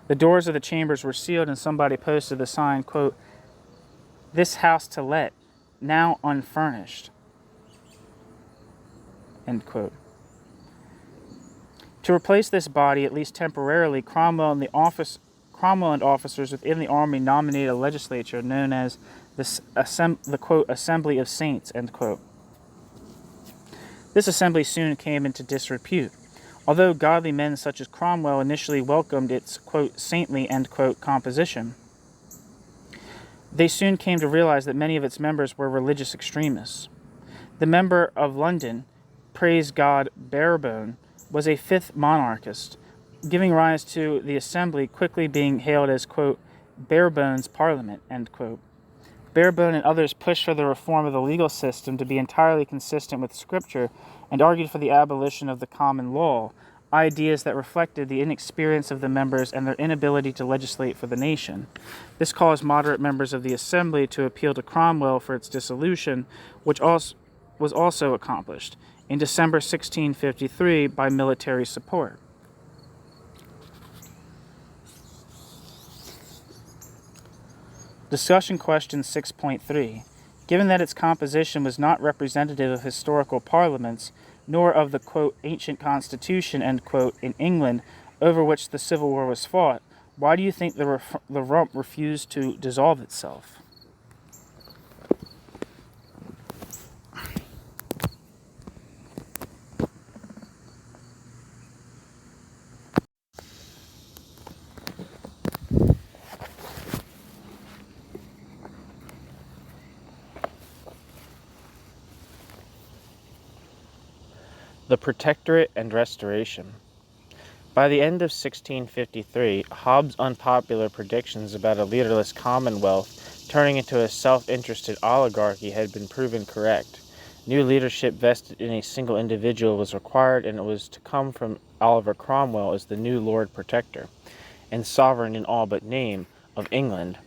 The doors of the chambers were sealed, and somebody posted the sign, quote, "This house to let, now unfurnished," end quote. To replace this body, at least temporarily, Cromwell and officers within the army nominated a legislature known as the quote, "Assembly of Saints," end quote. This assembly soon came into disrepute. Although godly men such as Cromwell initially welcomed its, quote, "saintly," end quote, composition, they soon came to realize that many of its members were religious extremists. The member of London, praise God Barebone, was a fifth monarchist, giving rise to the assembly quickly being hailed as, quote, "Barebone's Parliament," end quote. Barebone and others pushed for the reform of the legal system to be entirely consistent with Scripture and argued for the abolition of the common law, ideas that reflected the inexperience of the members and their inability to legislate for the nation. This caused moderate members of the Assembly to appeal to Cromwell for its dissolution, which was also accomplished in December 1653 by military support. Discussion question 6.3. Given that its composition was not representative of historical parliaments, nor of the, quote, "ancient constitution," end quote, in England, over which the Civil War was fought, why do you think the rump refused to dissolve itself? The Protectorate and Restoration. By the end of 1653, Hobbes' unpopular predictions about a leaderless commonwealth turning into a self-interested oligarchy had been proven correct. New leadership vested in a single individual was required, and it was to come from Oliver Cromwell as the new Lord Protector, and sovereign in all but name, of England.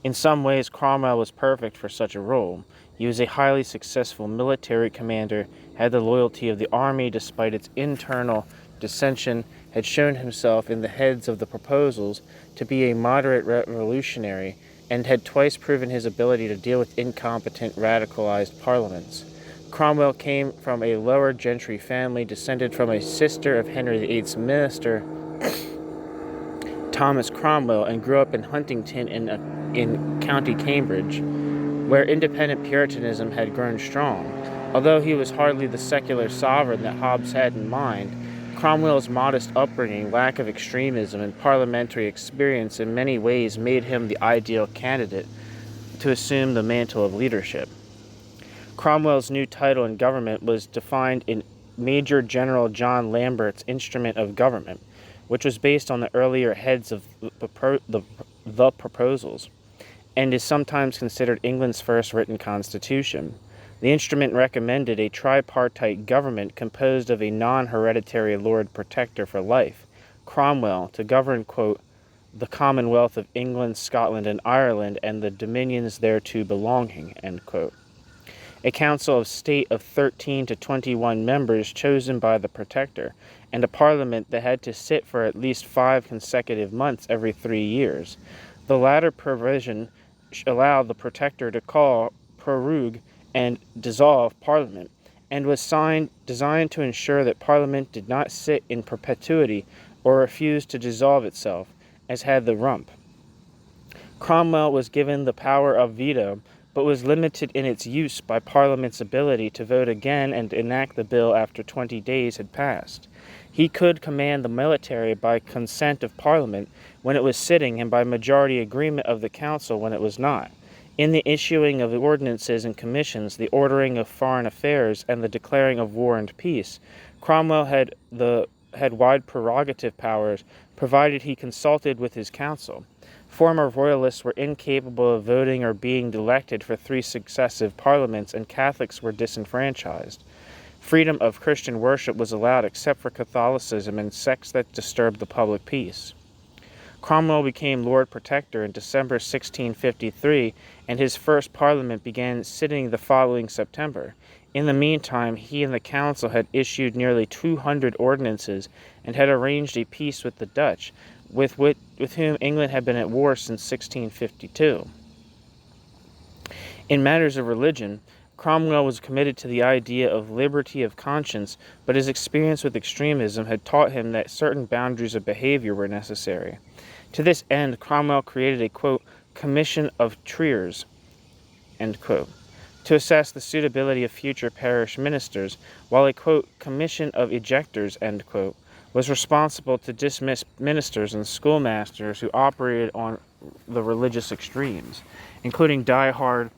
In some ways, Cromwell was perfect for such a role. He was a highly successful military commander, had the loyalty of the army despite its internal dissension, had shown himself in the heads of the proposals to be a moderate revolutionary, and had twice proven his ability to deal with incompetent radicalized parliaments. Cromwell came from a lower gentry family, descended from a sister of Henry VIII's minister, Thomas Cromwell, and grew up in Huntington in County Cambridge, where independent Puritanism had grown strong. Although he was hardly the secular sovereign that Hobbes had in mind, Cromwell's modest upbringing, lack of extremism, and parliamentary experience in many ways made him the ideal candidate to assume the mantle of leadership. Cromwell's new title in government was defined in Major General John Lambert's Instrument of Government, which was based on the earlier heads of the proposals, and is sometimes considered England's first written constitution. The instrument recommended a tripartite government composed of a non-hereditary Lord Protector for life, Cromwell, to govern, quote, the Commonwealth of England, Scotland, and Ireland, and the dominions thereto belonging, end quote. A Council of State of 13 to 21 members chosen by the Protector, and a parliament that had to sit for at least 5 consecutive months every 3 years. The latter provision allowed the Protector to call, prorogue, and dissolve Parliament, and was designed to ensure that Parliament did not sit in perpetuity or refuse to dissolve itself, as had the Rump. Cromwell was given the power of veto, but was limited in its use by Parliament's ability to vote again and enact the bill after 20 days had passed. He could command the military by consent of Parliament when it was sitting and by majority agreement of the Council when it was not. In the issuing of ordinances and commissions, the ordering of foreign affairs, and the declaring of war and peace, Cromwell had wide prerogative powers, provided he consulted with his council. Former royalists were incapable of voting or being elected for 3 successive parliaments, and Catholics were disenfranchised. Freedom of Christian worship was allowed except for Catholicism and sects that disturbed the public peace. Cromwell became Lord Protector in December 1653, and his first parliament began sitting the following September. In the meantime, he and the council had issued nearly 200 ordinances and had arranged a peace with the Dutch, with whom England had been at war since 1652. In matters of religion, Cromwell was committed to the idea of liberty of conscience, but his experience with extremism had taught him that certain boundaries of behavior were necessary. To this end, Cromwell created a, quote, commission of triers, end quote, to assess the suitability of future parish ministers, while a, quote, commission of ejectors, end quote, was responsible to dismiss ministers and schoolmasters who operated on the religious extremes, including die-hard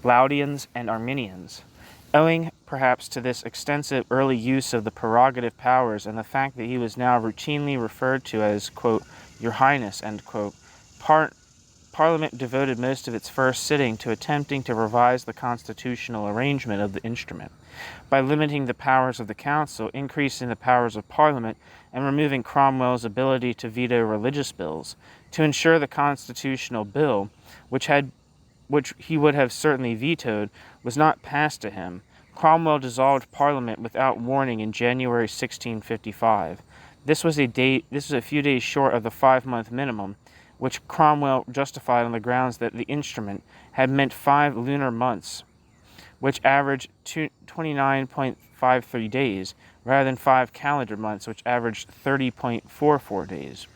Laudians and Arminians. Owing perhaps to this extensive early use of the prerogative powers and the fact that he was now routinely referred to as, quote, Your Highness, end quote, Parliament devoted most of its first sitting to attempting to revise the constitutional arrangement of the instrument, by limiting the powers of the Council, increasing the powers of Parliament, and removing Cromwell's ability to veto religious bills. To ensure the constitutional bill, which he would have certainly vetoed, was not passed to him, Cromwell dissolved Parliament without warning in January 1655. This was a few days short of the 5-month minimum, which Cromwell justified on the grounds that the instrument had meant 5 lunar months, which averaged 29.53 days, rather than 5 calendar months, which averaged 30.44 days.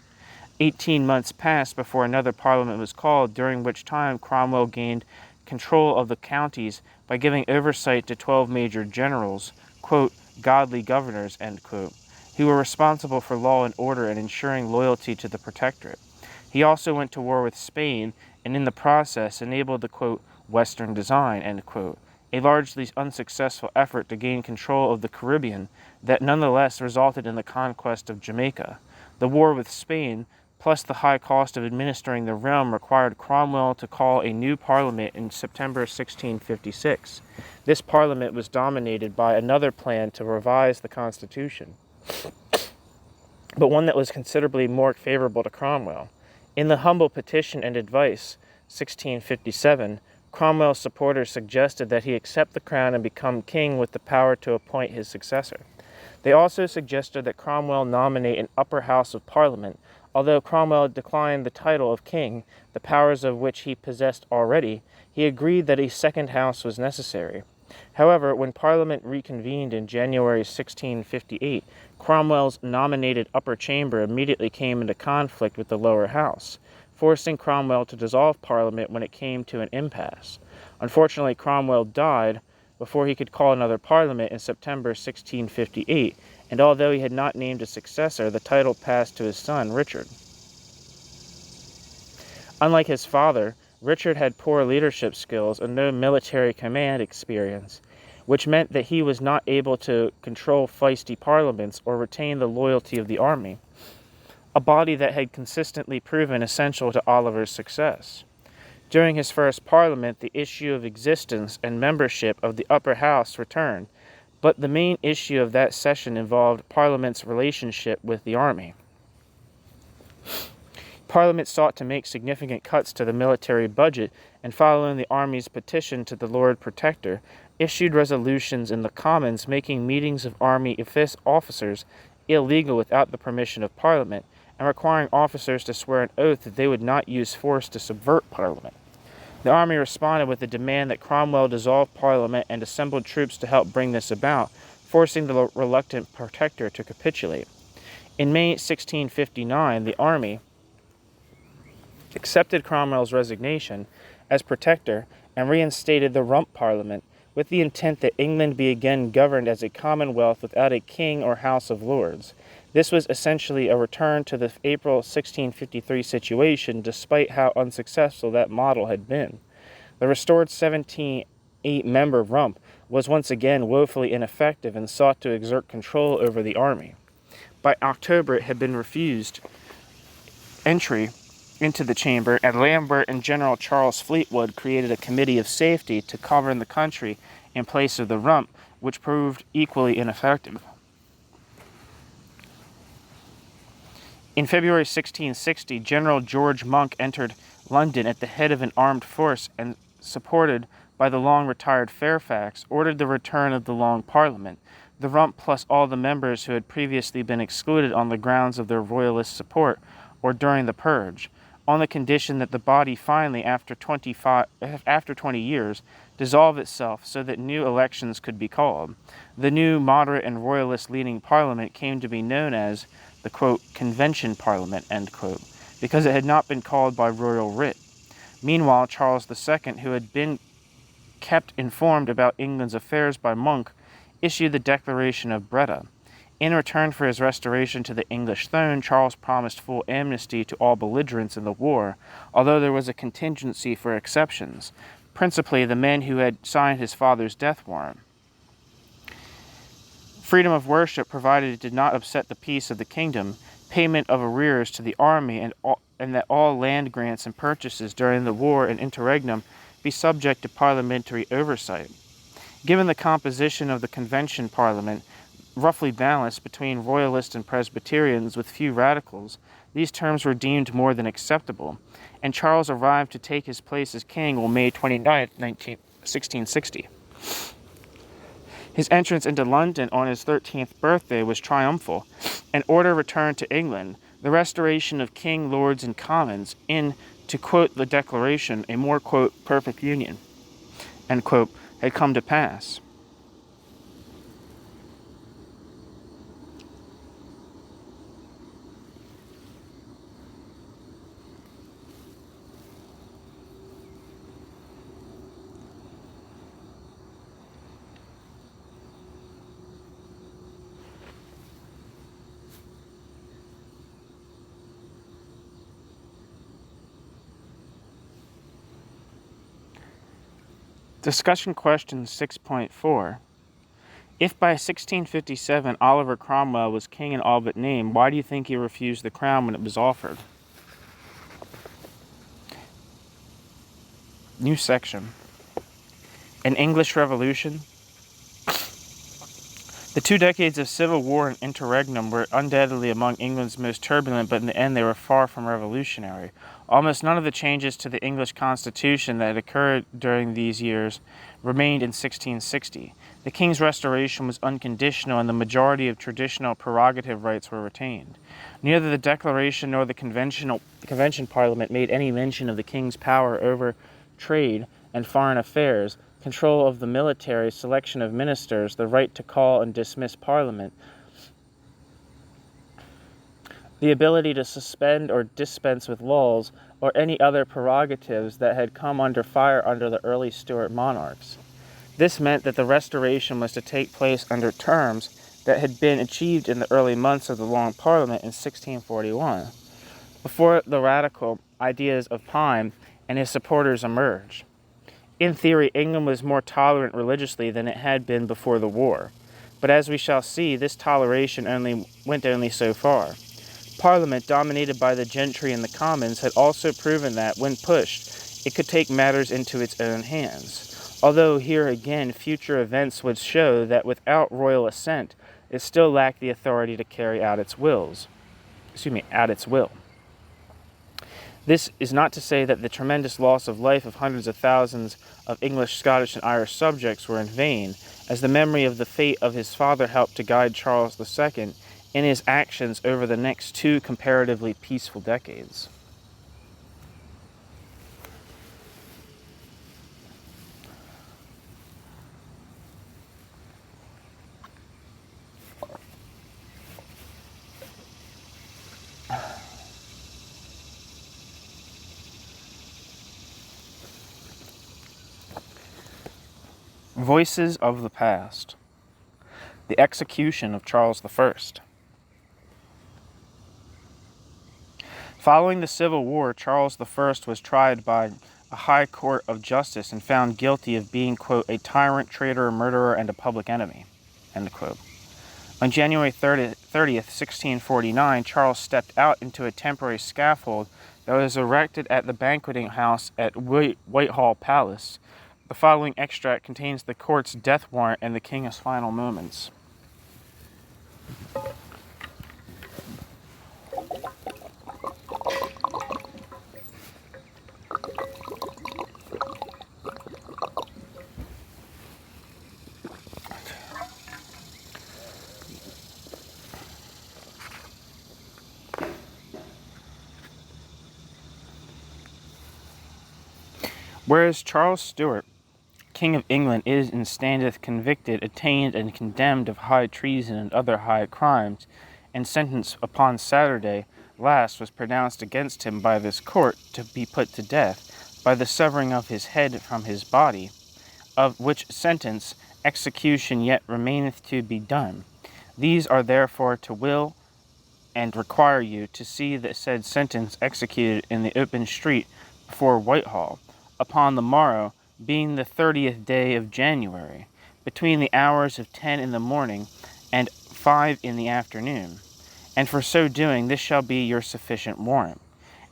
18 months passed before another parliament was called, during which time Cromwell gained control of the counties by giving oversight to 12 major generals, quote, godly governors, end quote, who were responsible for law and order and ensuring loyalty to the Protectorate. He also went to war with Spain, and in the process enabled the, quote, Western design, end quote, a largely unsuccessful effort to gain control of the Caribbean that nonetheless resulted in the conquest of Jamaica. The war with Spain, plus the high cost of administering the realm, required Cromwell to call a new parliament in September 1656. This parliament was dominated by another plan to revise the constitution, but one that was considerably more favorable to Cromwell. In the humble petition and advice, 1657, Cromwell's supporters suggested that he accept the crown and become king with the power to appoint his successor. They also suggested that Cromwell nominate an upper house of parliament, although Cromwell declined the title of king, the powers of which he possessed already. He agreed that a second house was necessary. However, when Parliament reconvened in January 1658, Cromwell's nominated upper chamber immediately came into conflict with the lower house, forcing Cromwell to dissolve Parliament when it came to an impasse. Unfortunately, Cromwell died before he could call another Parliament in September 1658, and although he had not named a successor, the title passed to his son, Richard. Unlike his father, Richard had poor leadership skills and no military command experience, which meant that he was not able to control feisty parliaments or retain the loyalty of the army, a body that had consistently proven essential to Oliver's success. During his first parliament, the issue of existence and membership of the upper house returned, but the main issue of that session involved Parliament's relationship with the army. Parliament sought to make significant cuts to the military budget, and following the Army's petition to the Lord Protector, issued resolutions in the Commons making meetings of Army officers illegal without the permission of Parliament, and requiring officers to swear an oath that they would not use force to subvert Parliament. The Army responded with a demand that Cromwell dissolve Parliament and assembled troops to help bring this about, forcing the reluctant Protector to capitulate. In May 1659, the Army accepted Cromwell's resignation as Protector and reinstated the Rump Parliament, with the intent that England be again governed as a commonwealth without a king or House of Lords. This was essentially a return to the April 1653 situation, despite how unsuccessful that model had been. The restored 17-member Rump was once again woefully ineffective and sought to exert control over the army. By October, it had been refused entry into the chamber, and Lambert and General Charles Fleetwood created a committee of safety to govern the country in place of the Rump, which proved equally ineffective. In February 1660, General George Monk entered London at the head of an armed force and, supported by the long-retired Fairfax, ordered the return of the Long Parliament, the Rump plus all the members who had previously been excluded on the grounds of their royalist support or during the Purge, on the condition that the body finally, after 20 years, dissolve itself so that new elections could be called. The new moderate and royalist-leaning Parliament came to be known as the, quote, Convention Parliament, end quote, because it had not been called by royal writ. Meanwhile, Charles II, who had been kept informed about England's affairs by Monk, issued the Declaration of Breda. In return for his restoration to the English throne, Charles promised full amnesty to all belligerents in the war, although there was a contingency for exceptions, principally the men who had signed his father's death warrant. Freedom of worship, provided it did not upset the peace of the kingdom, payment of arrears to the army, and that all land grants and purchases during the war and interregnum be subject to parliamentary oversight. Given the composition of the Convention Parliament, roughly balanced between royalists and Presbyterians with few radicals, these terms were deemed more than acceptable, and Charles arrived to take his place as king on May 29, 1660. His entrance into London on his 13th birthday was triumphal, and order returned to England, the restoration of king, lords, and commons in, to quote the Declaration, a more, quote, perfect union, end quote, had come to pass. Discussion question 6.4. If by 1657 Oliver Cromwell was king in all but name, why do you think he refused the crown when it was offered? New section. An English Revolution. The 2 decades of civil war and interregnum were undoubtedly among England's most turbulent, but in the end they were far from revolutionary. Almost none of the changes to the English constitution that had occurred during these years remained in 1660. The king's restoration was unconditional, and the majority of traditional prerogative rights were retained. Neither the Declaration nor the Convention Parliament made any mention of the king's power over trade and foreign affairs, control of the military, selection of ministers, the right to call and dismiss Parliament, the ability to suspend or dispense with laws, or any other prerogatives that had come under fire under the early Stuart monarchs. This meant that the restoration was to take place under terms that had been achieved in the early months of the Long Parliament in 1641, before the radical ideas of Pyne and his supporters emerged. In theory, England was more tolerant religiously than it had been before the war, but as we shall see, this toleration went only so far. Parliament, dominated by the gentry and the commons, had also proven that, when pushed, it could take matters into its own hands. Although here again future events would show that without royal assent, it still lacked the authority to carry out its will. This is not to say that the tremendous loss of life of hundreds of thousands of English, Scottish, and Irish subjects were in vain, as the memory of the fate of his father helped to guide Charles II in his actions over the next 2 comparatively peaceful decades. Voices of the Past. The execution of Charles I. Following the Civil War, Charles I was tried by a high court of justice and found guilty of being, quote, a tyrant, traitor, murderer, and a public enemy, end quote. On January 30th, 1649, Charles stepped out into a temporary scaffold that was erected at the banqueting house at Whitehall Palace. The following extract contains the court's death warrant and the king's final moments. Whereas Charles Stuart, King of England, is and standeth convicted, attainted, and condemned of high treason and other high crimes, and sentence upon Saturday last was pronounced against him by this court to be put to death by the severing of his head from his body, of which sentence execution yet remaineth to be done. These are therefore to will and require you to see the said sentence executed in the open street before Whitehall, upon the morrow, being the 30th day of January, between the hours of 10 in the morning and 5 in the afternoon. And for so doing, this shall be your sufficient warrant.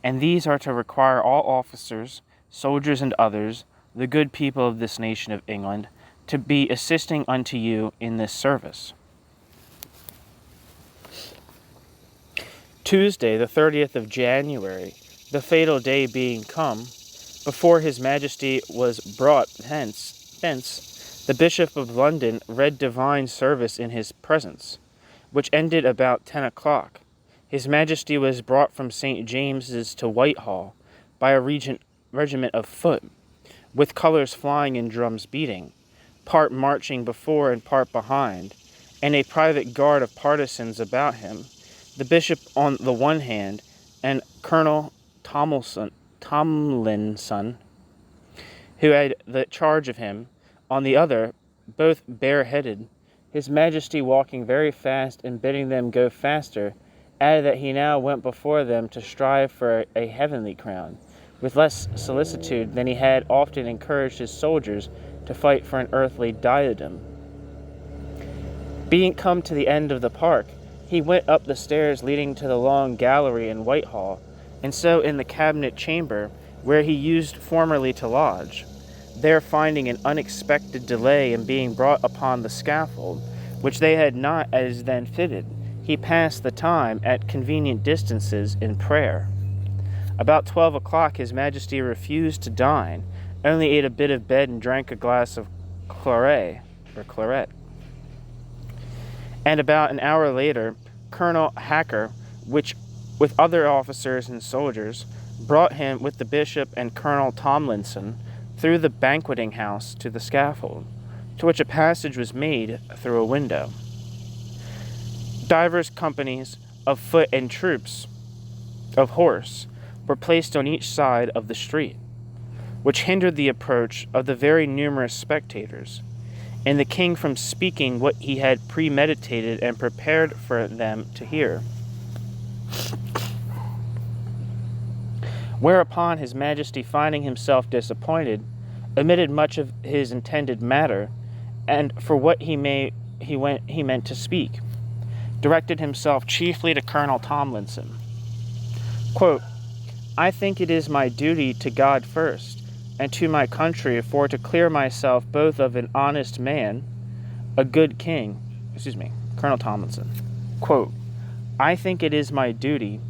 And these are to require all officers, soldiers, and others, the good people of this nation of England, to be assisting unto you in this service. Tuesday, the 30th of January, the fatal day being come, before his majesty was brought thence, the Bishop of London read divine service in his presence, which ended about 10 o'clock. His majesty was brought from St. James's to Whitehall by a regiment of foot, with colours flying and drums beating, part marching before and part behind, and a private guard of partisans about him, the bishop on the one hand, and Colonel Tomlinson, who had the charge of him, on the other, both bareheaded, his majesty walking very fast and bidding them go faster, added that he now went before them to strive for a heavenly crown, with less solicitude than he had often encouraged his soldiers to fight for an earthly diadem. Being come to the end of the park, he went up the stairs leading to the long gallery in Whitehall, and so in the cabinet chamber where he used formerly to lodge. There finding an unexpected delay in being brought upon the scaffold, which they had not as then fitted, he passed the time at convenient distances in prayer. About 12 o'clock his Majesty refused to dine, only ate a bit of bread and drank a glass of claret. And about an hour later, Colonel Hacker, which with other officers and soldiers, brought him with the bishop and Colonel Tomlinson through the banqueting house to the scaffold, to which a passage was made through a window. Divers companies of foot and troops of horse were placed on each side of the street, which hindered the approach of the very numerous spectators, and the king from speaking what he had premeditated and prepared for them to hear. Whereupon his Majesty, finding himself disappointed, omitted much of his intended matter, and for what he meant to speak, directed himself chiefly to Colonel Tomlinson. Quote, I think it is my duty to God first, and to my country, for to clear myself both of an honest man, a good king, Colonel Tomlinson. Quote, I think it is my duty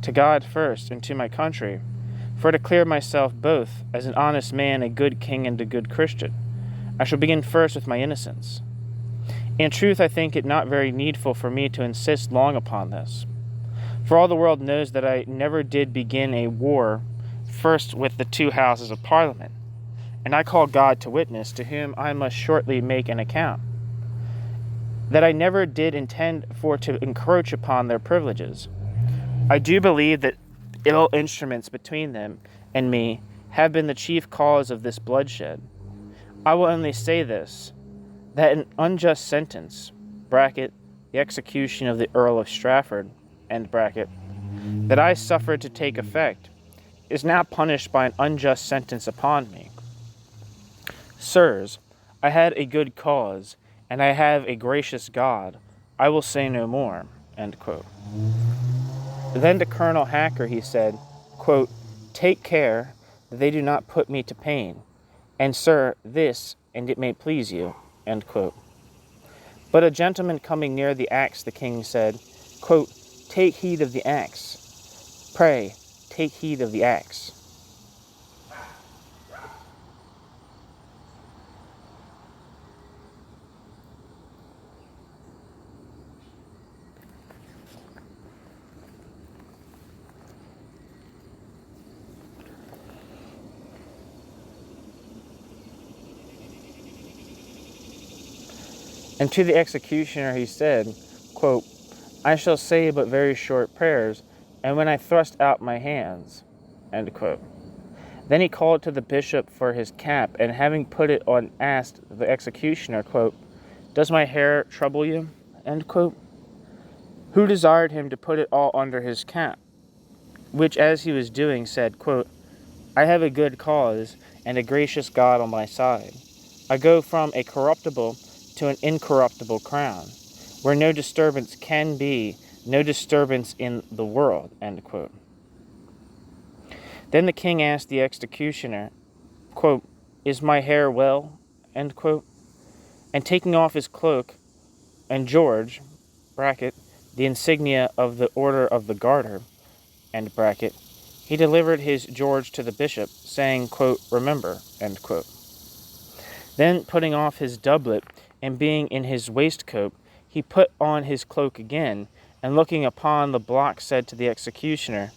to God first, and to my country, for to clear myself both as an honest man, a good king, and a good Christian. I shall begin first with my innocence. In truth, I think it not very needful for me to insist long upon this. For all the world knows that I never did begin a war first with the two houses of Parliament, and I call God to witness, to whom I must shortly make an account, that I never did intend for to encroach upon their privileges. I do believe that ill instruments between them and me have been the chief cause of this bloodshed. I will only say this, that an unjust sentence, (the execution of the Earl of Strafford), that I suffered to take effect, is now punished by an unjust sentence upon me. Sirs, I had a good cause, and I have a gracious God. I will say no more. End quote. Then to Colonel Hacker he said, quote, Take care that they do not put me to pain, and sir, this, and it may please you. End quote. But a gentleman coming near the axe, the king said, quote, Take heed of the axe. Pray, take heed of the axe. And to the executioner he said, quote, I shall say but very short prayers, and when I thrust out my hands. End quote. Then he called to the bishop for his cap, and having put it on, asked the executioner, quote, Does my hair trouble you? End quote. Who desired him to put it all under his cap, which as he was doing said, quote, I have a good cause, and a gracious God on my side. I go from a corruptible to an incorruptible crown, where no disturbance can be, no disturbance in the world. End quote. Then the king asked the executioner, quote, Is my hair well? End quote. And taking off his cloak, and George, the insignia of the Order of the Garter, end he delivered his George to the bishop, saying, quote, Remember, end quote. Then putting off his doublet, and being in his waistcoat, he put on his cloak again, and looking upon the block said to the executioner,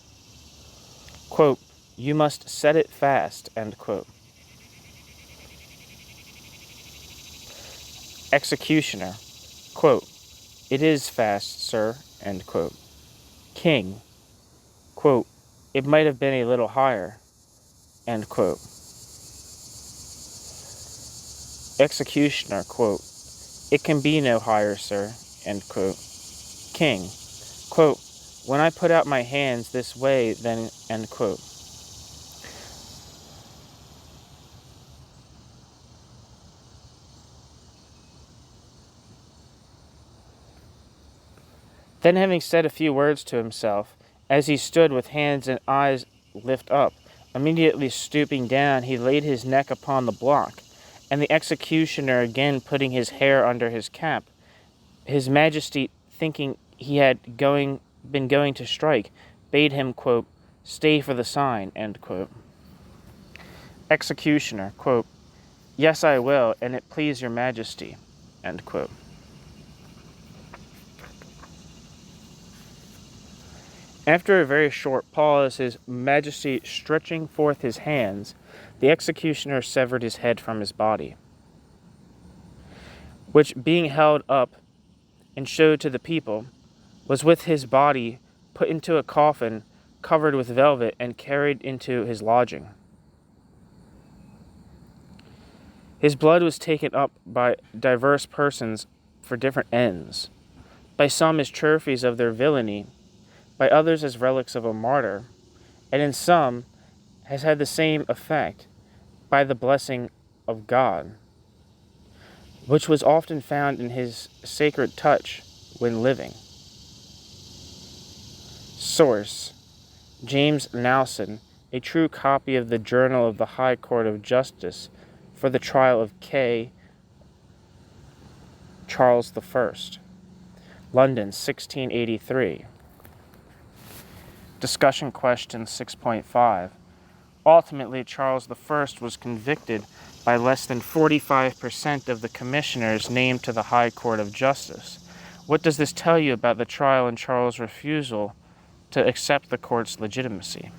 quote, You must set it fast, end quote. Executioner, quote, It is fast, sir, end quote. King, quote, It might have been a little higher, end quote. Executioner, quote, It can be no higher, sir, end quote. King, quote, When I put out my hands this way, then, end quote. Then, having said a few words to himself, as he stood with hands and eyes lift up, immediately stooping down, he laid his neck upon the block, and the executioner, again putting his hair under his cap, his majesty, thinking he had been going to strike, bade him, quote, stay for the sign, end quote. Executioner, quote, yes, I will, and it please your majesty, end quote. After a very short pause, his majesty stretching forth his hands, the executioner severed his head from his body, which, being held up and showed to the people, was with his body put into a coffin covered with velvet and carried into his lodging. His blood was taken up by diverse persons for different ends, by some as trophies of their villainy, by others as relics of a martyr, and in some has had the same effect, by the blessing of God, which was often found in his sacred touch when living. Source: James Nelson, a true copy of the Journal of the High Court of Justice for the trial of K. Charles I. London, 1683. Discussion question 6.5. Ultimately, Charles I was convicted by less than 45% of the commissioners named to the High Court of Justice. What does this tell you about the trial and Charles' refusal to accept the court's legitimacy?